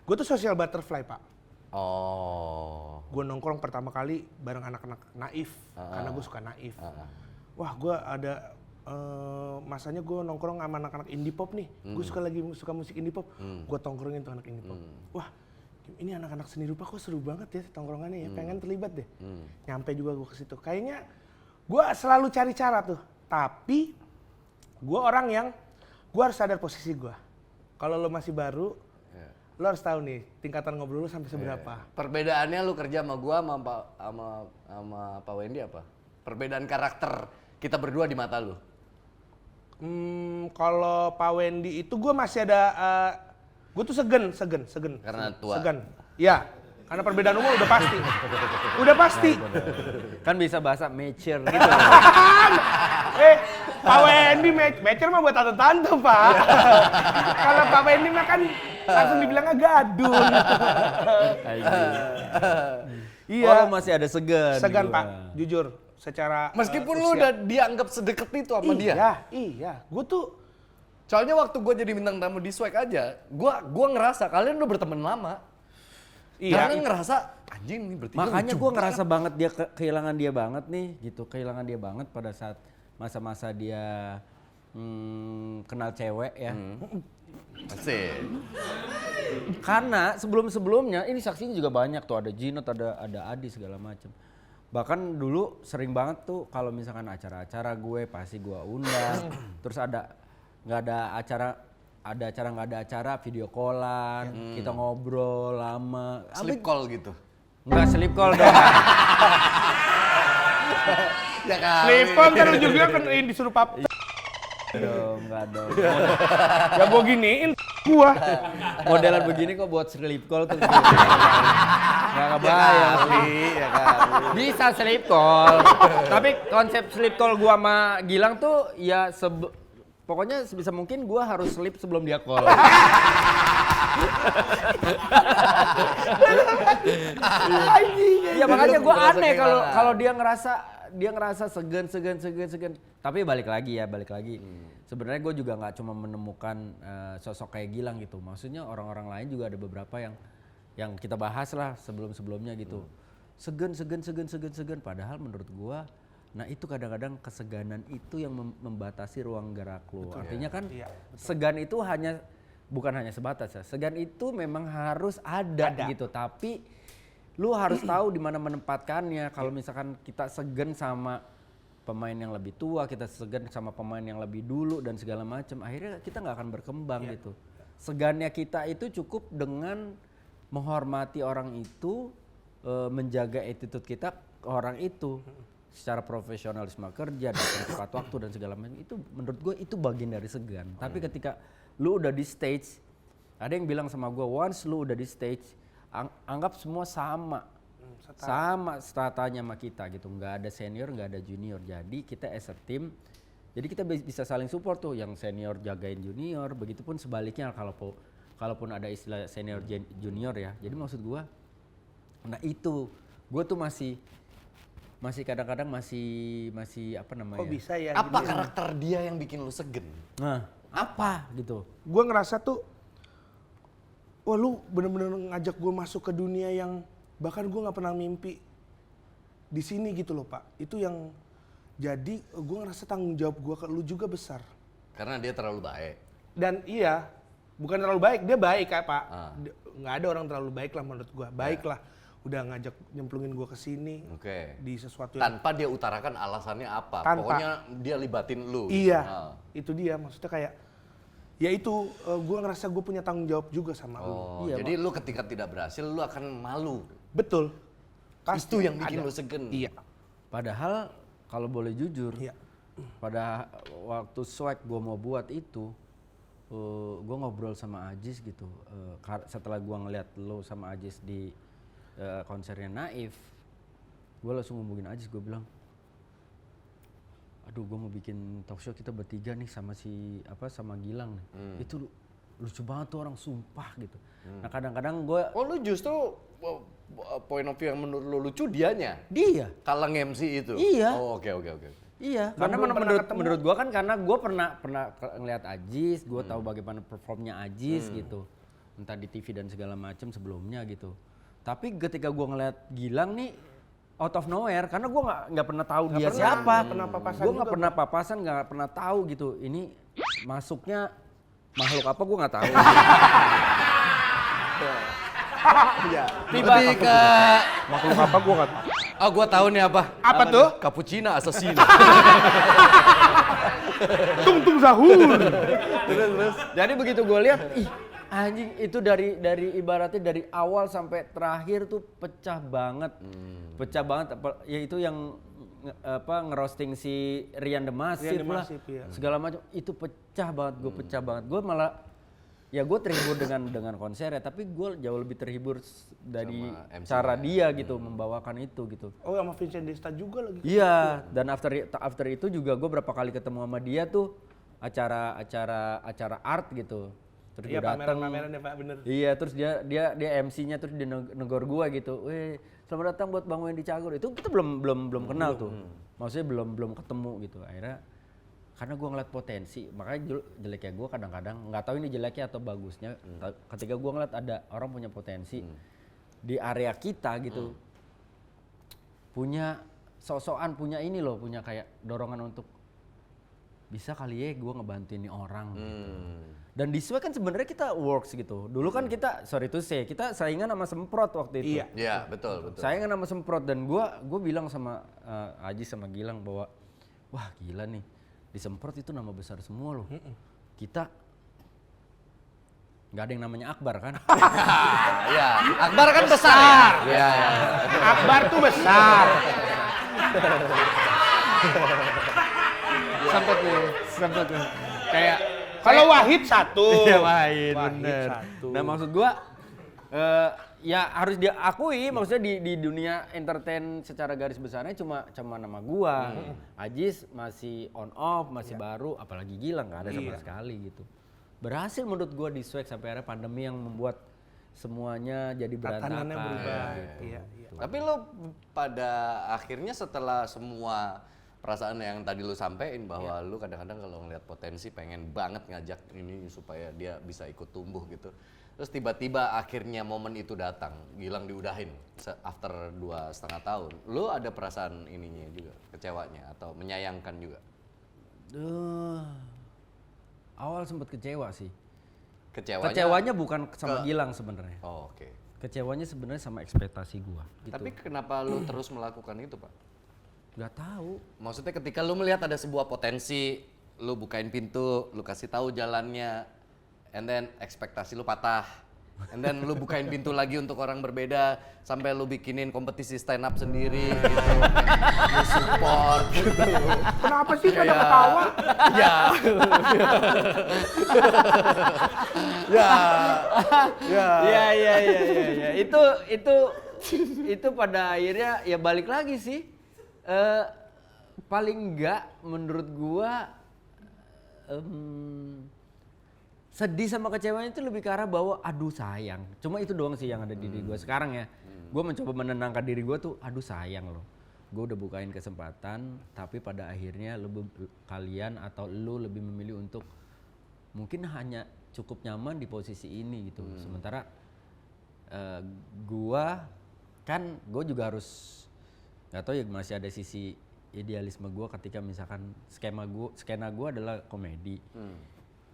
Gue tuh social butterfly, Pak. Oh. Gue nongkrong pertama kali bareng anak-anak naif karena gue suka naif. Wah, gue ada masanya gue nongkrong sama anak-anak indie pop nih. Gue suka musik indie pop. Gue tongkrongin tuh anak indie pop. Wah, ini anak-anak seni rupa kok seru banget ya tongkrongannya ya. Pengen terlibat deh. Nyampe juga gue ke situ. Kayaknya gue selalu cari cara tuh. Tapi gue orang yang gue harus sadar posisi gue. Kalau lo masih baru, lo harus tahu nih tingkatan ngobrol lo sampai seberapa. Perbedaannya lu kerja sama gua sama Pak Wendy apa? Perbedaan karakter kita berdua di mata lu. Kalau Pak Wendy itu gue masih ada, gue tuh segen. Karena tua. Segan. Iya, karena perbedaan umur udah pasti. Udah pasti. Kan bisa bahasa mature gitu. Pak Wendy mature mah buat tante-tante, Pak. Kalau Pak Wendy mah kan langsung dibilangnya gadun. Iya. Oh masih ada segan. Segan, gua. Pak. Jujur. Secara Meskipun lu udah dianggap sedekat itu sama dia. Iya. Gue tuh Soalnya waktu gua jadi bintang tamu di Swag aja, gua ngerasa kalian udah berteman lama. Karena ngerasa anjing nih bertiga Makanya lucu gue ngerasa banget dia kehilangan dia banget nih gitu, kehilangan dia banget pada saat masa-masa dia kenal cewek ya. Asik. Karena sebelum-sebelumnya ini saksinya juga banyak tuh, ada Jinot, ada Adi segala macam. Bahkan dulu sering banget tuh kalau misalkan acara-acara gue pasti gue undang. Terus nggak ada acara video callan, kita ngobrol lama. Sleep call gitu. Nggak sleep call dong. Ya kan. telepon kan juga kan disuruh pap. Enggak dong. Ya gua giniin gua. Modelan begini kok buat sleep call tuh. Nggak kebayang. Ya kan. Bisa sleep call. Tapi konsep sleep call gua sama Gilang tuh ya pokoknya sebisa mungkin gua harus sleep sebelum dia call. Iya makanya gua aneh kalau dia ngerasa segan. Tapi balik lagi. Sebenarnya gue juga nggak cuma menemukan sosok kayak Gilang gitu. Maksudnya orang-orang lain juga ada beberapa yang kita bahas lah sebelum-sebelumnya gitu. Segan. Padahal menurut gua, nah itu kadang-kadang keseganan itu yang membatasi ruang gerak lu. Artinya kan segan itu bukan hanya sebatas ya. Segan itu memang harus ada. Gitu. Tapi lu harus tahu di mana menempatkannya. Kalau misalkan kita segan sama pemain yang lebih tua, kita segan sama pemain yang lebih dulu dan segala macam, akhirnya kita nggak akan berkembang gitu. Segannya kita itu cukup dengan menghormati orang itu, menjaga attitude kita ke orang itu. Secara profesionalisme kerja, datang tepat waktu dan segala macam, itu menurut gue itu bagian dari segan. Tapi ketika lu udah di stage, ada yang bilang sama gue, once lu udah di stage, anggap semua sama stratanya sama kita gitu. Nggak ada senior, nggak ada junior. Jadi kita as a team, jadi kita bisa saling support tuh, yang senior jagain junior, begitupun sebaliknya kalaupun ada istilah senior junior ya. Jadi maksud gue, nah itu gue tuh masih kadang-kadang masih apa namanya? Kok bisa ya? Apa karakter dia yang bikin lu segen? Nah, apa gitu? Gue ngerasa tuh, wah lu bener-bener ngajak gue masuk ke dunia yang bahkan gue nggak pernah mimpi di sini gitu loh Pak. Itu yang jadi gue ngerasa tanggung jawab gue ke lu juga besar. Karena dia terlalu baik. Dan iya, bukan terlalu baik, dia baik Kak Pak. Nggak ada orang terlalu baik lah menurut gue. Baik lah. Udah ngajak nyemplungin gue ke sini di sesuatu yang tanpa dia utarakan alasannya apa. Tanpa. Pokoknya dia libatin lu. Iya, itu dia maksudnya kayak ya itu gue ngerasa gue punya tanggung jawab juga sama lu. Iya, jadi lu ketika tidak berhasil lu akan malu. Betul. Itu yang bikin lu segen. Iya. Padahal kalau boleh jujur, pada waktu swag gue mau buat itu, gue ngobrol sama Ajis gitu. Setelah gue ngeliat lo sama Ajis di konsernya Naif, gue langsung ngomongin Ajis, gue bilang, aduh gue mau bikin talk show kita bertiga nih sama sama Gilang nih. Itu lucu banget tuh orang, sumpah gitu. Nah kadang-kadang gue, lu justru point of view yang menurut lu lucu dia kalang MC itu. Iya. Oke. Iya, karena menurut gue kan karena gue pernah ngeliat Ajis, gue tahu bagaimana performnya Ajis gitu, entah di TV dan segala macam sebelumnya gitu. Tapi ketika gue ngeliat Gilang nih out of nowhere, karena gue nggak pernah tahu dia siapa, gue nggak pernah papasan, nggak pernah tahu gitu. Ini masuknya makhluk apa gue nggak tahu. Lebih ke Makhluk apa gue nggak tahu. oh gue tahu nih apa. Apa tuh? Cappuccino Assassino. Tung sahur. Terus. Jadi begitu gue lihat, ih anjing itu dari ibaratnya dari awal sampai terakhir tuh pecah banget. Pecah banget, ya itu yang ngerosting si Rian The Massive lah. Ya. Segala macam itu pecah banget, pecah banget. Gue malah ya gue terhibur dengan konsernya, tapi gue jauh lebih terhibur dari cara dia gitu membawakan itu gitu. Oh sama Vincent Desta juga lagi. Iya, dan after itu juga gue berapa kali ketemu sama dia tuh acara art gitu. Terus Iya, gue datang. pameran ya Pak, bener. Iya, terus dia MC-nya terus dia negor gua gitu. Weh, selamat datang buat Bang Wendy Cagur. Itu kita belum kenal tuh. Maksudnya belum ketemu gitu. Akhirnya karena gua ngeliat potensi, makanya jeleknya gua kadang-kadang nggak tahu ini jeleknya atau bagusnya. Ketika gua ngeliat ada orang punya potensi di area kita gitu. Punya sok-sokan, punya ini loh, punya kayak dorongan untuk bisa kali ya gue ngebantuin nih orang gitu. Dan di Swag kan sebenarnya kita works gitu. Dulu kan kita, sorry to say, kita saingan sama Semprot waktu itu. Iya, betul. Saingan sama Semprot, dan gue bilang sama Aji sama Gilang bahwa wah gila nih, di Semprot itu nama besar semua loh. Kita nggak ada yang namanya Akbar kan? Iya, Akbar kan besar ya. Iya. Akbar tuh besar. Sampai tuh. Kayak kalau Wahid satu. Iya, Wahid bener. Satu. Nah maksud gua ya harus diakui, maksudnya di dunia entertain secara garis besarnya cuma nama gua. Ajis masih on off, masih baru, apalagi Gilang nggak ada sama sekali gitu. Berhasil menurut gua di Swag sampai akhirnya pandemi yang membuat semuanya jadi berantakan. Tatanannya berubah. Gitu. Iya. Tapi lo pada akhirnya setelah semua perasaan yang tadi lu sampein bahwa lu kadang-kadang kalau ngeliat potensi pengen banget ngajak ini supaya dia bisa ikut tumbuh gitu. terus tiba-tiba akhirnya momen itu datang, Gilang diudahin after 2,5 tahun. Lu ada perasaan ininya juga, kecewanya atau menyayangkan juga? Awal sempat kecewa sih. Kecewanya bukan sama Gilang sebenarnya. Oh, oke. Kecewanya sebenarnya sama ekspektasi gua. Gitu. Tapi kenapa lu terus melakukan itu, Pak? Gak tahu. Maksudnya ketika lu melihat ada sebuah potensi, lu bukain pintu, lu kasih tahu jalannya, and then ekspektasi lu patah. And then lu bukain pintu lagi untuk orang berbeda, sampai lu bikinin kompetisi stand up sendiri gitu. Lu support gitu. Kenapa sih pada ketawa? Ya. Ya. Itu pada akhirnya ya balik lagi sih. Paling enggak menurut gua sedih sama kecewanya itu lebih ke arah bahwa aduh sayang. Cuma itu doang sih yang ada di diri gue sekarang ya. Gue mencoba menenangkan diri gue tuh aduh sayang loh. Gue udah bukain kesempatan tapi pada akhirnya kalian atau lu lebih memilih untuk mungkin hanya cukup nyaman di posisi ini gitu. Sementara gue juga harus gak tahu ya masih ada sisi idealisme gue ketika misalkan skena gue adalah komedi.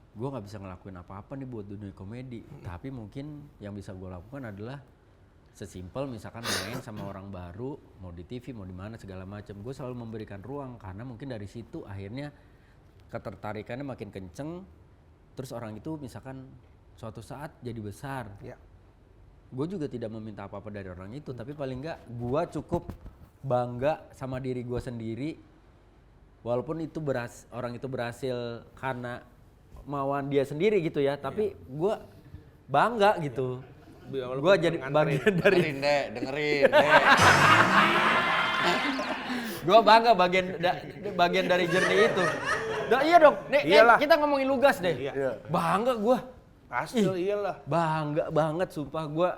Gue nggak bisa ngelakuin apa-apa nih buat dunia komedi, tapi mungkin yang bisa gue lakukan adalah sesimpel misalkan main sama orang baru, mau di TV, mau di mana segala macam. Gue selalu memberikan ruang karena mungkin dari situ akhirnya ketertarikannya makin kenceng, terus orang itu misalkan suatu saat jadi besar. Ya. Gue juga tidak meminta apa-apa dari orang itu, tapi paling nggak gue cukup bangga sama diri gue sendiri, walaupun itu orang itu berhasil karena mauan dia sendiri gitu ya, tapi gue bangga gitu. Gue jadi bagian dari dengerin. Gue bangga bagian dari journey itu. Iya dong, kita ngomongin Lugas deh. Iya. Bangga gue. Pasti iyalah. Bangga banget sumpah gue.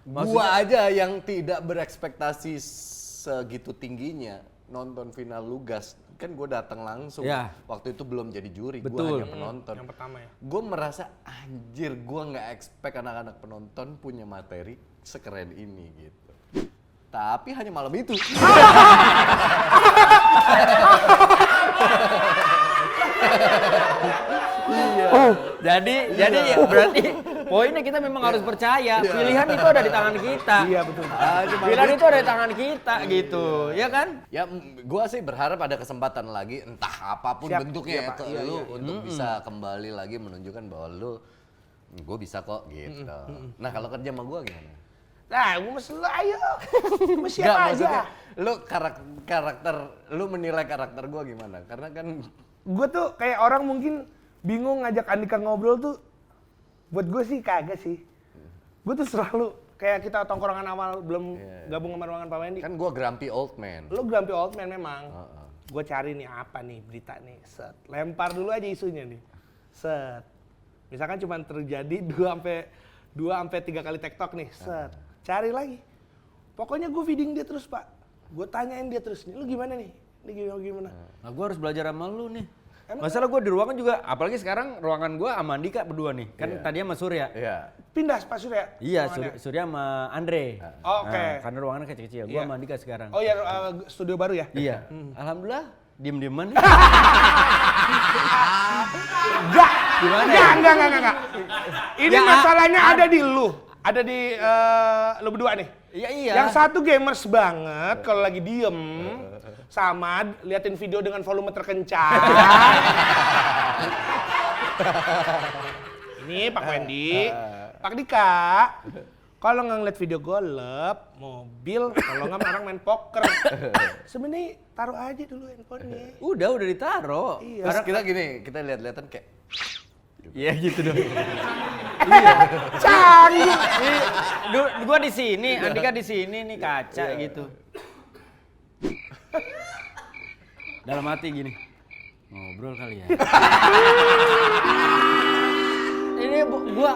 Gua aja yang tidak berekspektasi segitu tingginya nonton final Lugas. Kan gue datang langsung, waktu itu belum jadi juri, gue hanya penonton. Yang pertama ya. Gue merasa anjir, gue nggak expect anak-anak penonton punya materi sekeren ini gitu. Tapi hanya malam itu. Jadi ya berarti poinnya kita memang harus percaya pilihan itu ada di tangan kita. Iya betul. Pilihan itu ada di tangan kita gitu, ya kan? Ya gua sih berharap ada kesempatan lagi entah apapun bentuknya ke lu untuk bisa kembali lagi menunjukkan bahwa gue bisa kok gitu. Nah kalau kerja sama gua gimana? Nah, gue mesti ayo. Siapa aja. Lu karakter, lu menilai karakter gua gimana? Karena kan gue tuh kayak orang mungkin bingung ngajak Andika ngobrol tuh. Buat gue sih kagak sih. Gue tuh selalu kayak kita tongkrongan awal belum gabung sama ruangan Pak Wendy. Kan gua grumpy old man. Lu grumpy old man memang. Gue cari nih apa nih berita nih. Set. Lempar dulu aja isunya nih. Set. Misalkan cuma terjadi 2 sampai 3 kali TikTok nih. Set. Cari lagi. Pokoknya gue feeding dia terus, Pak. Gue tanyain dia terus nih, lu gimana nih? Ini gimana? Nah, gue harus belajar sama lu nih. Masalah gue di ruangan juga, apalagi sekarang ruangan gue sama Andika berdua nih. Kan tadinya sama Surya. Iya. Pindah Pak Surya? Iya, Surya sama Andre. Oke. Karena ruangannya kecil-kecil. Gue sama Andika sekarang. Oh iya, studio baru ya? Iya. Alhamdulillah, diem-dieman. Enggak. Gimana Enggak. Ini masalahnya ada di lu. Ada di lu berdua nih. Iya. Yang satu gamers banget kalau lagi diem. Sama liatin video dengan volume terkencang. Ini Pak Wendy, Pak Dika. Kalau nggak ngeliat video golep, mobil, kalau nggak orang main poker. Sebenarnya taruh aja dulu handphonenya. Udah ditaruh. Iya. Terus kita gini, kita lihat-lihatan kayak Iya gitu dong. Canggih. Gua di sini, Andika di sini nih kaca gitu. Dalam hati gini. Ngobrol kali ya. Ini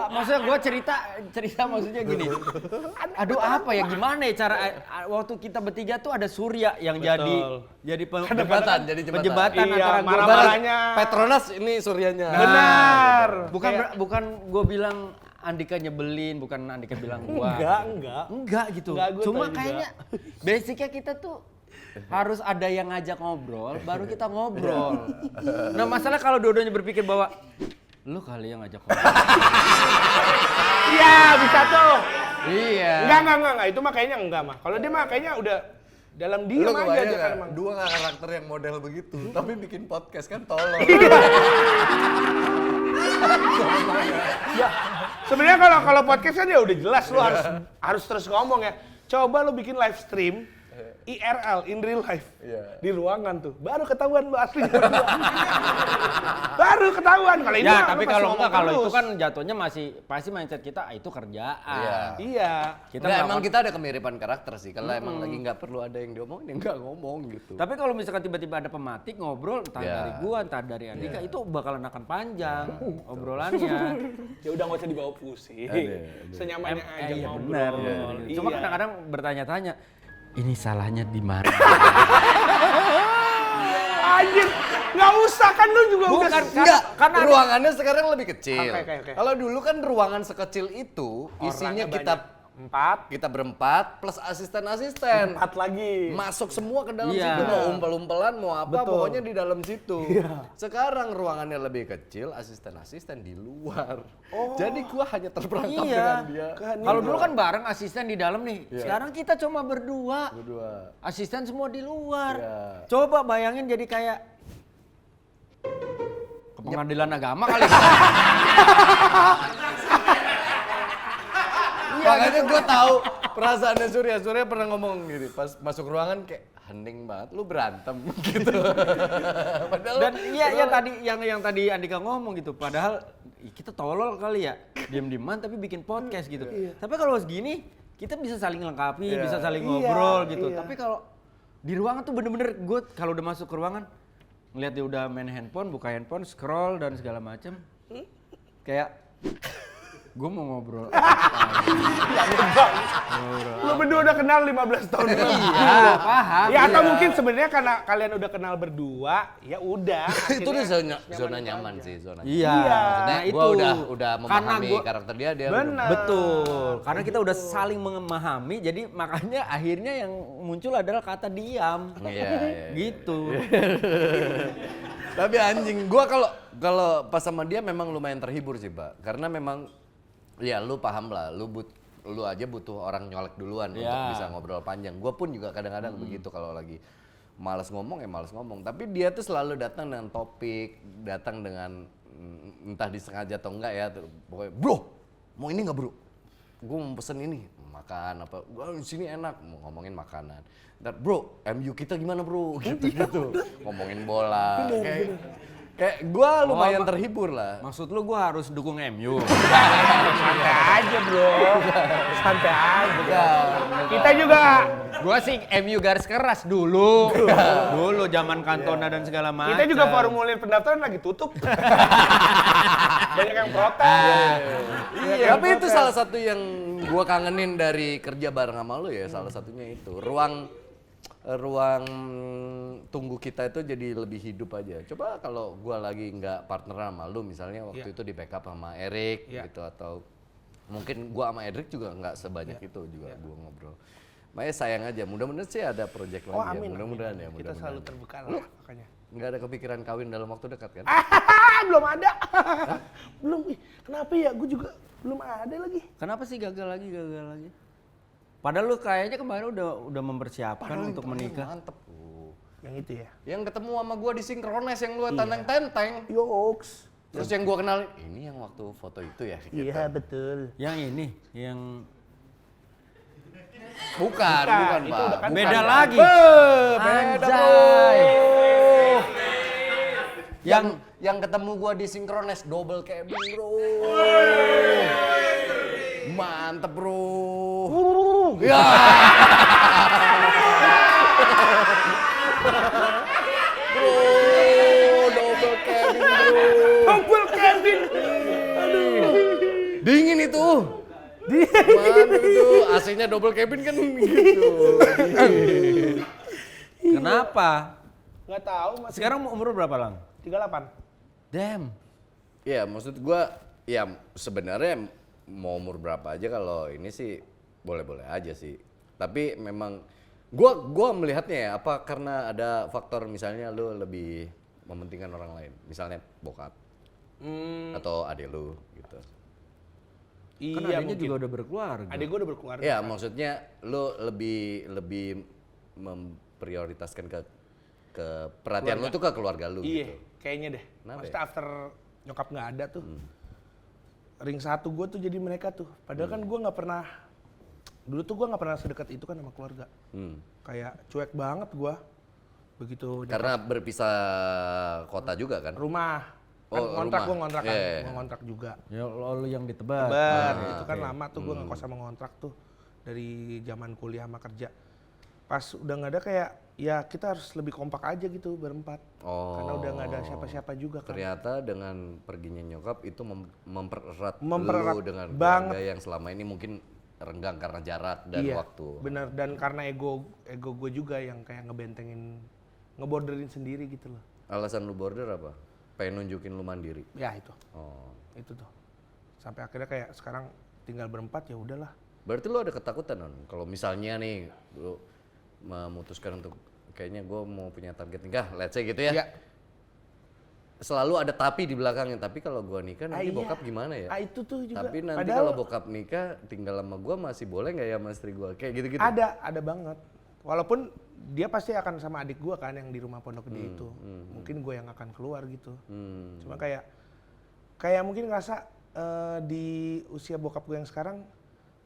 maksudnya gua cerita maksudnya gini. Aduh apa ya gimana ya cara waktu kita bertiga tuh ada Surya yang jadi jembatan iya, antara marah-marahnya Petronas ini Suryanya. Benar. Bukan gue bilang Andika nyebelin, bukan Andika bilang gua. Enggak gitu. Enggak, gua Cuma tahu juga. kayaknya basicnya kita tuh harus ada yang ngajak ngobrol, baru kita ngobrol. Nah masalah kalau dua-duanya berpikir bahwa lu kali yang ngajak ngobrol. Iya, bisa tuh. Iya. Enggak. Itu mah kayaknya enggak mah. Kalau dia mah kayaknya udah dalam Lu diam aja kebayang dia kan nggak? emang. Dua karakter yang model begitu, tapi bikin podcast kan tolong. Ya, sebenarnya kalau podcast kan ya udah jelas lu harus terus ngomong ya. Coba lu bikin live stream IRL, in real life. Iya. Di ruangan tuh. Baru ketahuan lu aslinya berdua. Baru ketahuan kalau ini. Ya, mah tapi lu pasti kalau ngomong enggak, kalau itu terus. kan jatuhnya masih pasti mindset kita itu kerjaan. Iya. Kita Nggak, emang melakukan- kita ada kemiripan karakter sih. Kalau emang lagi nggak perlu ada yang diomongin, ya nggak ngomong gitu. Tapi kalau misalkan tiba-tiba ada pematik ngobrol entah Ya. dari gua, entah dari Andika, itu bakalan akan panjang obrolannya. Ya udah nggak usah dibawa pusing. Senyamannya aja Iya ngobrol. benar. Iya. Cuma kadang-kadang bertanya-tanya, ini salahnya di mana? Anjir, nggak usah kan lu juga udah. Enggak, karena ada- ruangannya sekarang lebih kecil. Oke. Kalau dulu kan ruangan sekecil itu isinya Orangnya kita berempat plus asisten-asisten. 4 lagi. Masuk semua ke dalam Iya. situ, mau umpel-umpelan, mau apa, Betul. pokoknya di dalam situ. Sekarang ruangannya lebih kecil, asisten-asisten di luar. Jadi gua hanya terperangkap dengan dia. Kalau dulu kan bareng asisten di dalam nih. Sekarang kita cuma berdua. Berdua. Asisten semua di luar. Iya. Coba bayangin jadi kayak ke pengadilan agama kali. Makanya gue tahu perasaannya Surya pernah ngomong gini, pas masuk ruangan kayak hening banget, lu berantem gitu. Padahal Dan iya tadi yang tadi Andika ngomong gitu. Padahal kita tolol kali ya. Diam-diaman tapi bikin podcast gitu. Tapi kalau segini kita bisa saling lengkapi, bisa saling ngobrol gitu. Tapi kalau di ruangan tuh bener-bener gue kalau udah masuk ke ruangan ngeliat dia udah main handphone, buka handphone, scroll dan segala macem. Kayak gue mau ngobrol. Lu berdua udah kenal 15 tahun yang lalu. Iya, paham. Ya atau mungkin sebenarnya karena kalian udah kenal berdua, ya udah. itu udah akhirnya zona nyaman sih, zona nyaman. Iya. Maksudnya Nah, gue udah Karena memahami gua- karakter dia Benar. Betul, karena kita udah saling memahami, jadi makanya akhirnya yang muncul adalah kata diam. Iya. Gitu. Tapi anjing, gua kalau pas sama dia memang lumayan terhibur sih, Pak. Karena memang ya lu paham lah, lu aja butuh orang nyolek duluan untuk bisa ngobrol panjang. Gua pun juga kadang-kadang begitu kalau lagi malas ngomong ya malas ngomong. Tapi dia tuh selalu datang dengan topik, datang dengan entah disengaja atau enggak ya. Pokoknya, bro, mau ini nggak bro? Gue mau pesen ini, makan apa? Wah, di sini enak, mau ngomongin makanan. Ntar, bro, MU kita gimana bro? Gitu-gitu, ngomongin bola. Kayak gue lumayan terhibur lah. Maksud lu gua harus dukung MU? santai aja, Bro. Santai aja. Kita juga Gua sih MU garis keras dulu. Dulu zaman Cantona dan segala macam. kita juga formulir pendaftaran lagi tutup. Banyak yang protes. Iya, tapi itu salah satu yang gua kangenin dari kerja bareng sama lu ya, salah satunya itu. Ruang tunggu kita itu jadi lebih hidup aja. Coba kalau gua lagi nggak partner sama lu misalnya waktu itu di backup sama Erik gitu atau mungkin gua sama Erik juga nggak sebanyak itu juga gua ngobrol. Makanya sayang aja, mudah-mudahan sih ada project lagi ya, Amin. mudah-mudahan ya. Kita Mudah-mudahan. selalu terbuka lah makanya. Nggak ada kepikiran kawin dalam waktu dekat kan? Belum ada. Belum. Ih, kenapa ya? Gue juga belum ada lagi. Kenapa sih gagal lagi? Padahal lu kayaknya kemarin udah mempersiapkan untuk menikah. Mantep. Yang itu ya. Yang ketemu sama gua di Synchronize yang lu tenteng-tenteng. Yoks. Terus yang gua kenal, ini yang waktu foto itu ya? Gitu. Iya, betul. Yang ini, yang Bukan, itu Pak. udah kan beda Bukan. lagi. Beda, Anjay. Yang ketemu gua di Synchronize double cabin, bro. Mantep, bro. Ya. Bro, double cabin, bro. Double cabin. Dingin itu. Mantep itu. AC-nya double cabin kan gitu. kenapa? Nggak tahu, masih Sekarang umur berapa, Lang? 38. Damn. Ya, maksud gua ya sebenarnya mau umur berapa aja kalau ini sih boleh-boleh aja sih. Tapi memang gua melihatnya ya apa karena ada faktor misalnya lu lebih mementingkan orang lain, misalnya bokap atau adik lu gitu. Kan Iya, adiknya mungkin. juga udah berkeluarga. Adik gue udah berkeluarga. Ya maksudnya lu lebih memprioritaskan ke perhatian lu tuh ke keluarga lu Iya, gitu. kayaknya deh. Kenapa Maksudnya after nyokap nggak ada tuh, ring satu gue tuh jadi mereka tuh. Padahal kan gue nggak pernah, dulu tuh gue nggak pernah sedekat itu kan sama keluarga. Kayak cuek banget gue. Begitu Karena berpisah kota juga kan? rumah, kan Oh, ngontrak, rumah. gue ngontrak kan, Iya. gue ngontrak juga. Ya lu yang ditebak. Bar, itu kan lama tuh gue ngekos sama ngontrak tuh dari zaman kuliah sama kerja. Pas udah nggak ada kayak ya kita harus lebih kompak aja gitu berempat. Karena udah nggak ada siapa-siapa juga kan. Ternyata dengan perginya nyokap itu mempererat Mempererat lu dengan banget. keluarga yang selama ini mungkin renggang karena jarak dan Iya, waktu. bener. Dan karena ego gue juga yang kayak ngebentengin, ngeborderin sendiri gitu loh. Alasan lu border apa? Pengen nunjukin lu mandiri. Ya itu, Oh. itu tuh. Sampai akhirnya kayak sekarang tinggal berempat ya udahlah. Berarti lu ada ketakutan non? Kalau misalnya nih lu memutuskan untuk kayaknya gue mau punya target nikah, let's say gitu ya. Ya. Selalu ada tapi di belakangnya. Tapi kalau gue nikah nanti Iya. bokap gimana ya? Itu tuh juga. Tapi nanti Padahal kalau bokap nikah tinggal sama gue masih boleh nggak ya sama istri gue? Kayak gitu-gitu. ada banget. Walaupun dia pasti akan sama adik gua kan yang di rumah pondok gede itu. Mungkin gue yang akan keluar gitu. Cuma kayak mungkin ngerasa di usia bokap gue yang sekarang,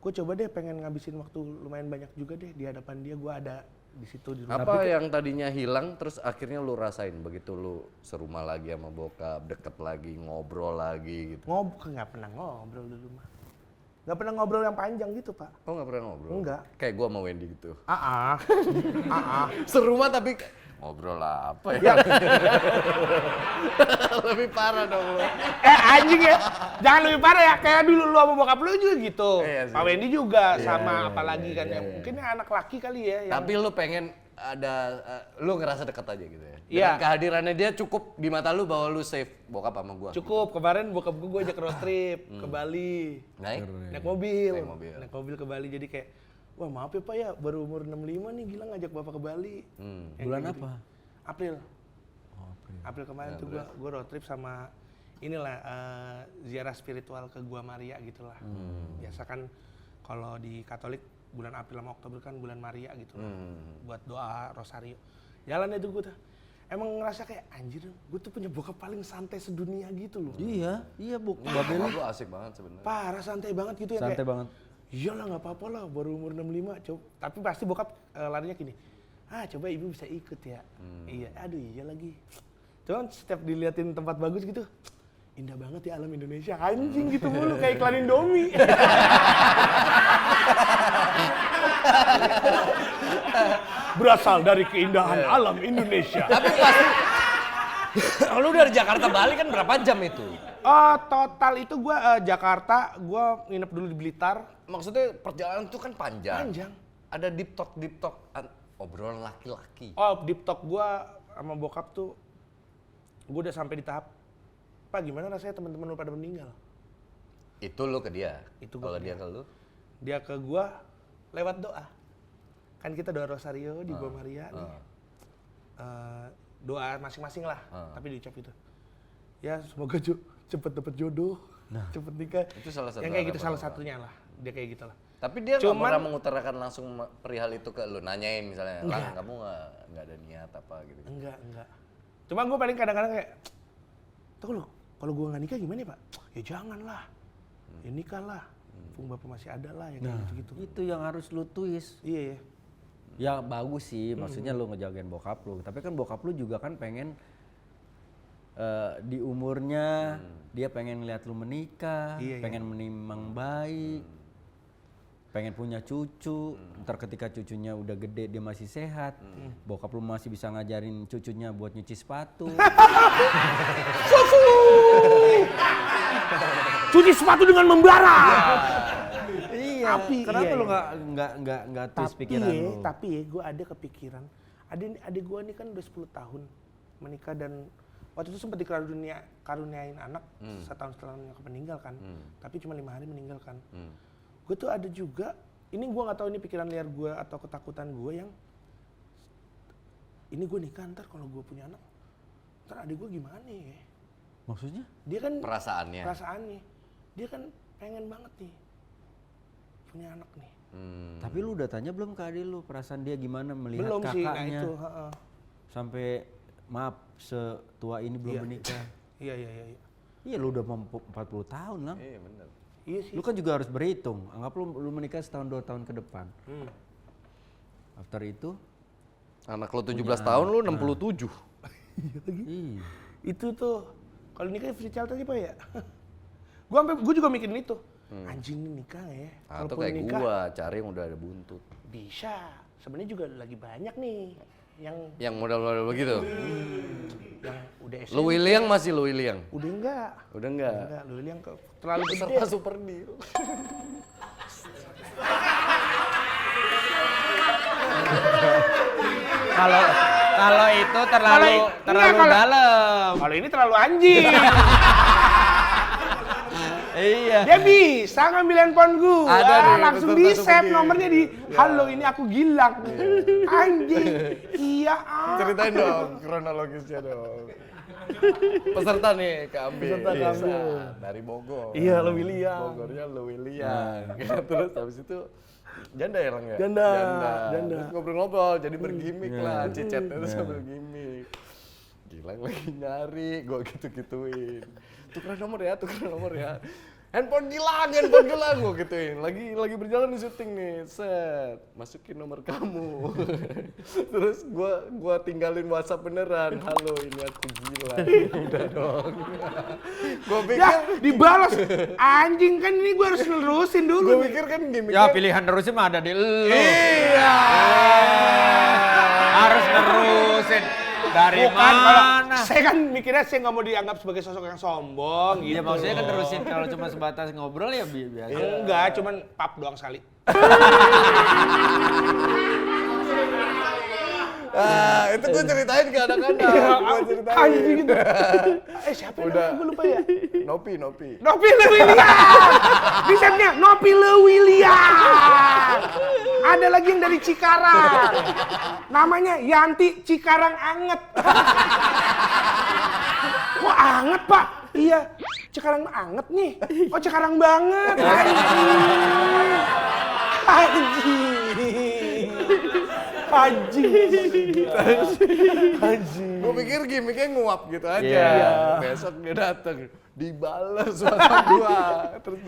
gue coba deh pengen ngabisin waktu lumayan banyak juga deh di hadapan dia. Gue ada di situ di rumah. Apa yang tadinya hilang terus akhirnya lu rasain begitu lu serumah lagi sama bokap, deket lagi, ngobrol lagi gitu? Nggak pernah ngobrol di rumah. Nggak pernah ngobrol yang panjang gitu, Pak. Oh nggak pernah ngobrol? Enggak. Kayak gua sama Wendy gitu. Serumah tapi ngobrol apa ya? Lebih parah dong lu. Anjing ya. Jangan lebih parah ya. Kayak dulu lu sama bokap lu juga gitu. Iya sih. Pak Wendy juga sama apalagi kan yang mungkin anak laki kali ya. Yang Tapi lu pengen ada, lu ngerasa deket aja gitu ya? Iya. Dengan kehadirannya dia cukup di mata lu bahwa lu safe bokap sama gua. cukup. Kemarin bokap gue ajak road trip ke Bali. Naik? Naik mobil. Naik mobil. Naik mobil ke Bali jadi kayak, wah maaf ya Pak ya, baru umur 65 nih gila ngajak Bapak ke Bali. Yang Bulan kayak gitu. apa? April. Oh, April. April kemarin tuh gua road trip sama inilah ziarah spiritual ke Gua Maria gitulah. Biasa kan kalau di Katolik bulan April sama Oktober kan bulan Maria gitu lah. Buat doa rosario. Jalan itu gue tuh. Emang ngerasa kayak anjir, gue tuh punya bokap paling santai sedunia gitu loh. Iya, Babe lu asik banget sebenarnya. Parah santai banget gitu ya santai kayak. banget. Iyalah nggak apa-apa lah, baru umur 65. Tapi pasti bokap larinya gini. Coba ibu bisa ikut ya. Iya, aduh iya lagi. Cuman setiap diliatin tempat bagus gitu, indah banget ya alam Indonesia. Anjing gitu mulu kayak iklan Indomie. Berasal dari keindahan alam Indonesia. Tapi pasti lu dari Jakarta Bali kan berapa jam itu? Total itu gua Jakarta, gua nginep dulu di Blitar. Maksudnya perjalanan itu kan panjang. Panjang. Ada deep talk obrolan laki-laki. Deep talk gua sama bokap tuh, gua udah sampai di tahap, Pak gimana rasanya teman-teman lu pada meninggal? Itu lu ke dia. Itu gua Kalau ke dia dia. ke lu? Dia ke gua lewat doa. Kan kita doa rosario di Gua Maria nih. Doa masing-masing lah, tapi diucap itu. Ya semoga cepet dapet jodoh, cepet nikah. Itu salah satu Yang kayak gitu harapan salah orang. satunya lah. Dia kayak gitu lah. Tapi dia nggak Cuman- pernah mengutarakan langsung perihal itu ke lu, nanyain misalnya, Lang kamu nggak ada niat apa gitu. Enggak. Cuma gue paling kadang-kadang kayak, tuh lo, kalau gue nggak nikah gimana ya Pak? Ya jangan lah, ya nikah lah. Pung bapak masih ada lah yang kayak gitu-gitu. Itu yang harus lu twist. Iya ya. Ya bagus sih, maksudnya lu ngejagain bokap lu. Tapi kan bokap lu juga kan pengen di umurnya dia pengen lihat lu menikah, Iya, pengen menimang baik, pengen punya cucu. Ntar ketika cucunya udah gede dia masih sehat, bokap lu masih bisa ngajarin cucunya buat nyuci sepatu. Cuci sepatu dengan membara. Iya. Tapi, Kenapa iya, lu iya. nggak twist pikiran lu? Tapi gue ada kepikiran. Adik gue ini kan udah 10 tahun menikah dan waktu itu sempat karuniain anak setahun setelah nyokap meninggal kan. Tapi cuma 5 hari meninggal kan. Gue tuh ada juga, ini gue nggak tahu ini pikiran liar gue atau ketakutan gue yang ini gue nikah ntar kalau gue punya anak, ntar adik gue gimana ya? Maksudnya? Dia kan Perasaannya. Dia kan pengen banget nih punya anak nih. Tapi lu udah tanya belum ke adik lu perasaan dia gimana melihat Belum sih, nah kakaknya? itu. Sampai maaf setua ini belum menikah. Iya. Iya lu udah mau 40 tahun lah. Iya benar. Iya sih. Lu kan juga harus berhitung. Anggap lu menikah setahun 2 tahun ke depan. After itu Anak lo 17 tahun, lu 67. iya. Itu tuh kalau nikah free child aja Pak ya. Gue juga mikirin itu. Anjing nih nikah ya. Atau Kalaupun kayak nikah, gua, cari yang udah ada buntut. bisa. Sebenarnya juga lagi banyak nih yang modal-modal begitu. yang udah SMP. Lu William masih lu William? Udah enggak. Udah enggak? Enggak, lu yang terlalu gede. Peserta super deal. Kalau itu terlalu dalam. Kalau ini terlalu anjing. Iya. Dia bisa ngambil handphone gua. Ada nih, langsung peserta di save super nomornya di halo ini aku Gilang. Anjing. Iya. Ceritain dong kronologisnya dong. Peserta nih keambil. Peserta keambil. Dari Bogor. Iya, lu William. Bogornya lu William. Terus habis itu janda ya Lang ya? Janda. Terus ngobrol-ngobrol jadi bergimik lah, cicetnya itu sambil gimik. Gilang lagi nyari, gua gitu-gituin. Tukeran nomor ya. Handphone Gilang, gua gituin. Lagi berjalan di syuting nih, set. Masukin nomor kamu. Terus gua tinggalin WhatsApp beneran. Halo, ini aku Gilang. Udah dong. Gua pikir Ya, dibalas. Anjing kan ini gua harus nerusin dulu. Gue pikir kan gimmicknya. Ya pilihan nerusin mah ada di lu. Iya. Harus nerusin. Dari Bukan, kalau mana? saya kan mikirnya saya nggak mau dianggap sebagai sosok yang sombong gitu. Iya maksudnya kan nerusin kalau cuma sebatas ngobrol ya biasa. Enggak, cuman pap doang sekali. Itu gue ceritain ke anak-anak. Gue ceritain. Anjing gitu. Siapa Udah. namanya? Gue lupa ya. Nopi. Nopi Le William. Bisepnya Nopi Le William. Ada lagi yang dari Cikarang. Namanya Yanti Cikarang Anget. Kok anget, Pak? Iya. Cikarang anget nih. Oh, Cikarang banget. Anjing. Gue pikir gimmicknya nguap gitu aja. Iya. Besok dia dateng, dibalas WhatsApp gua. Terus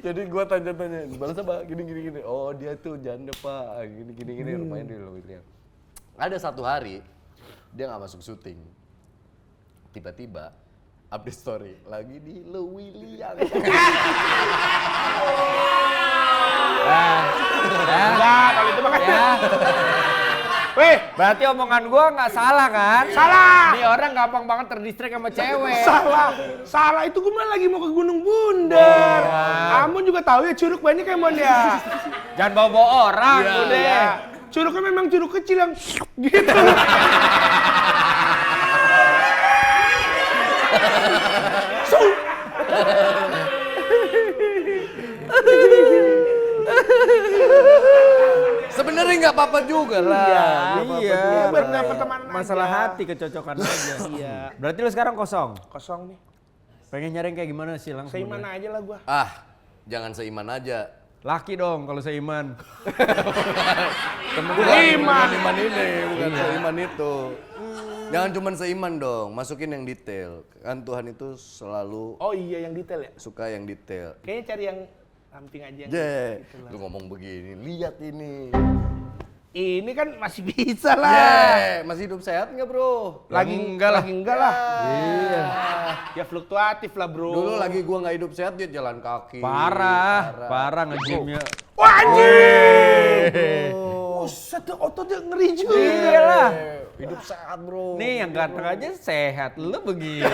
jadi gua tanya-tanya, dibalas apa? Gini. Oh dia tuh janda Pak, gini rumahnya di William. Ada satu hari dia nggak masuk syuting, tiba-tiba update story lagi di Le William. Enggak, kalau itu makanya. Weh, berarti omongan gua nggak salah kan? Salah. Ini orang gampang banget terdistract sama cewek. Salah itu gue malah lagi mau ke Gunung Bunder. Amon juga tahu ya curug banyak ya Mon ya. Jangan bawa orang Iya. udah. Ya. Curugnya memang curug kecil yang gitu. Sebenarnya nggak apa-apa juga lah. Iya, benar pertemanan masalah aja. hati kecocokan aja. Iya. Berarti lu sekarang kosong. Kosong nih. Pengen nyari yang kayak gimana sih langsung? Seiman aja lah gua. Jangan seiman aja. Laki dong kalau seiman. Iman ini, bukan seiman itu. Jangan cuma seiman dong, masukin yang detail. Kan Tuhan itu selalu Oh iya yang detail ya. suka yang detail. Kayaknya cari yang ramping aja. yang Je, gitu lah. lu ngomong begini, lihat ini. Ini kan masih bisa lah. Masih hidup sehat nggak bro? Lagi enggak lah. Iya. Ya fluktuatif lah bro. Dulu lagi gua nggak hidup sehat dia jalan kaki. Parah nge-gymnya. Wah anjing. Buset tuh ototnya ngeri juga. Iya lah. Hidup sehat bro. Nih yang ganteng aja sehat, lu begini.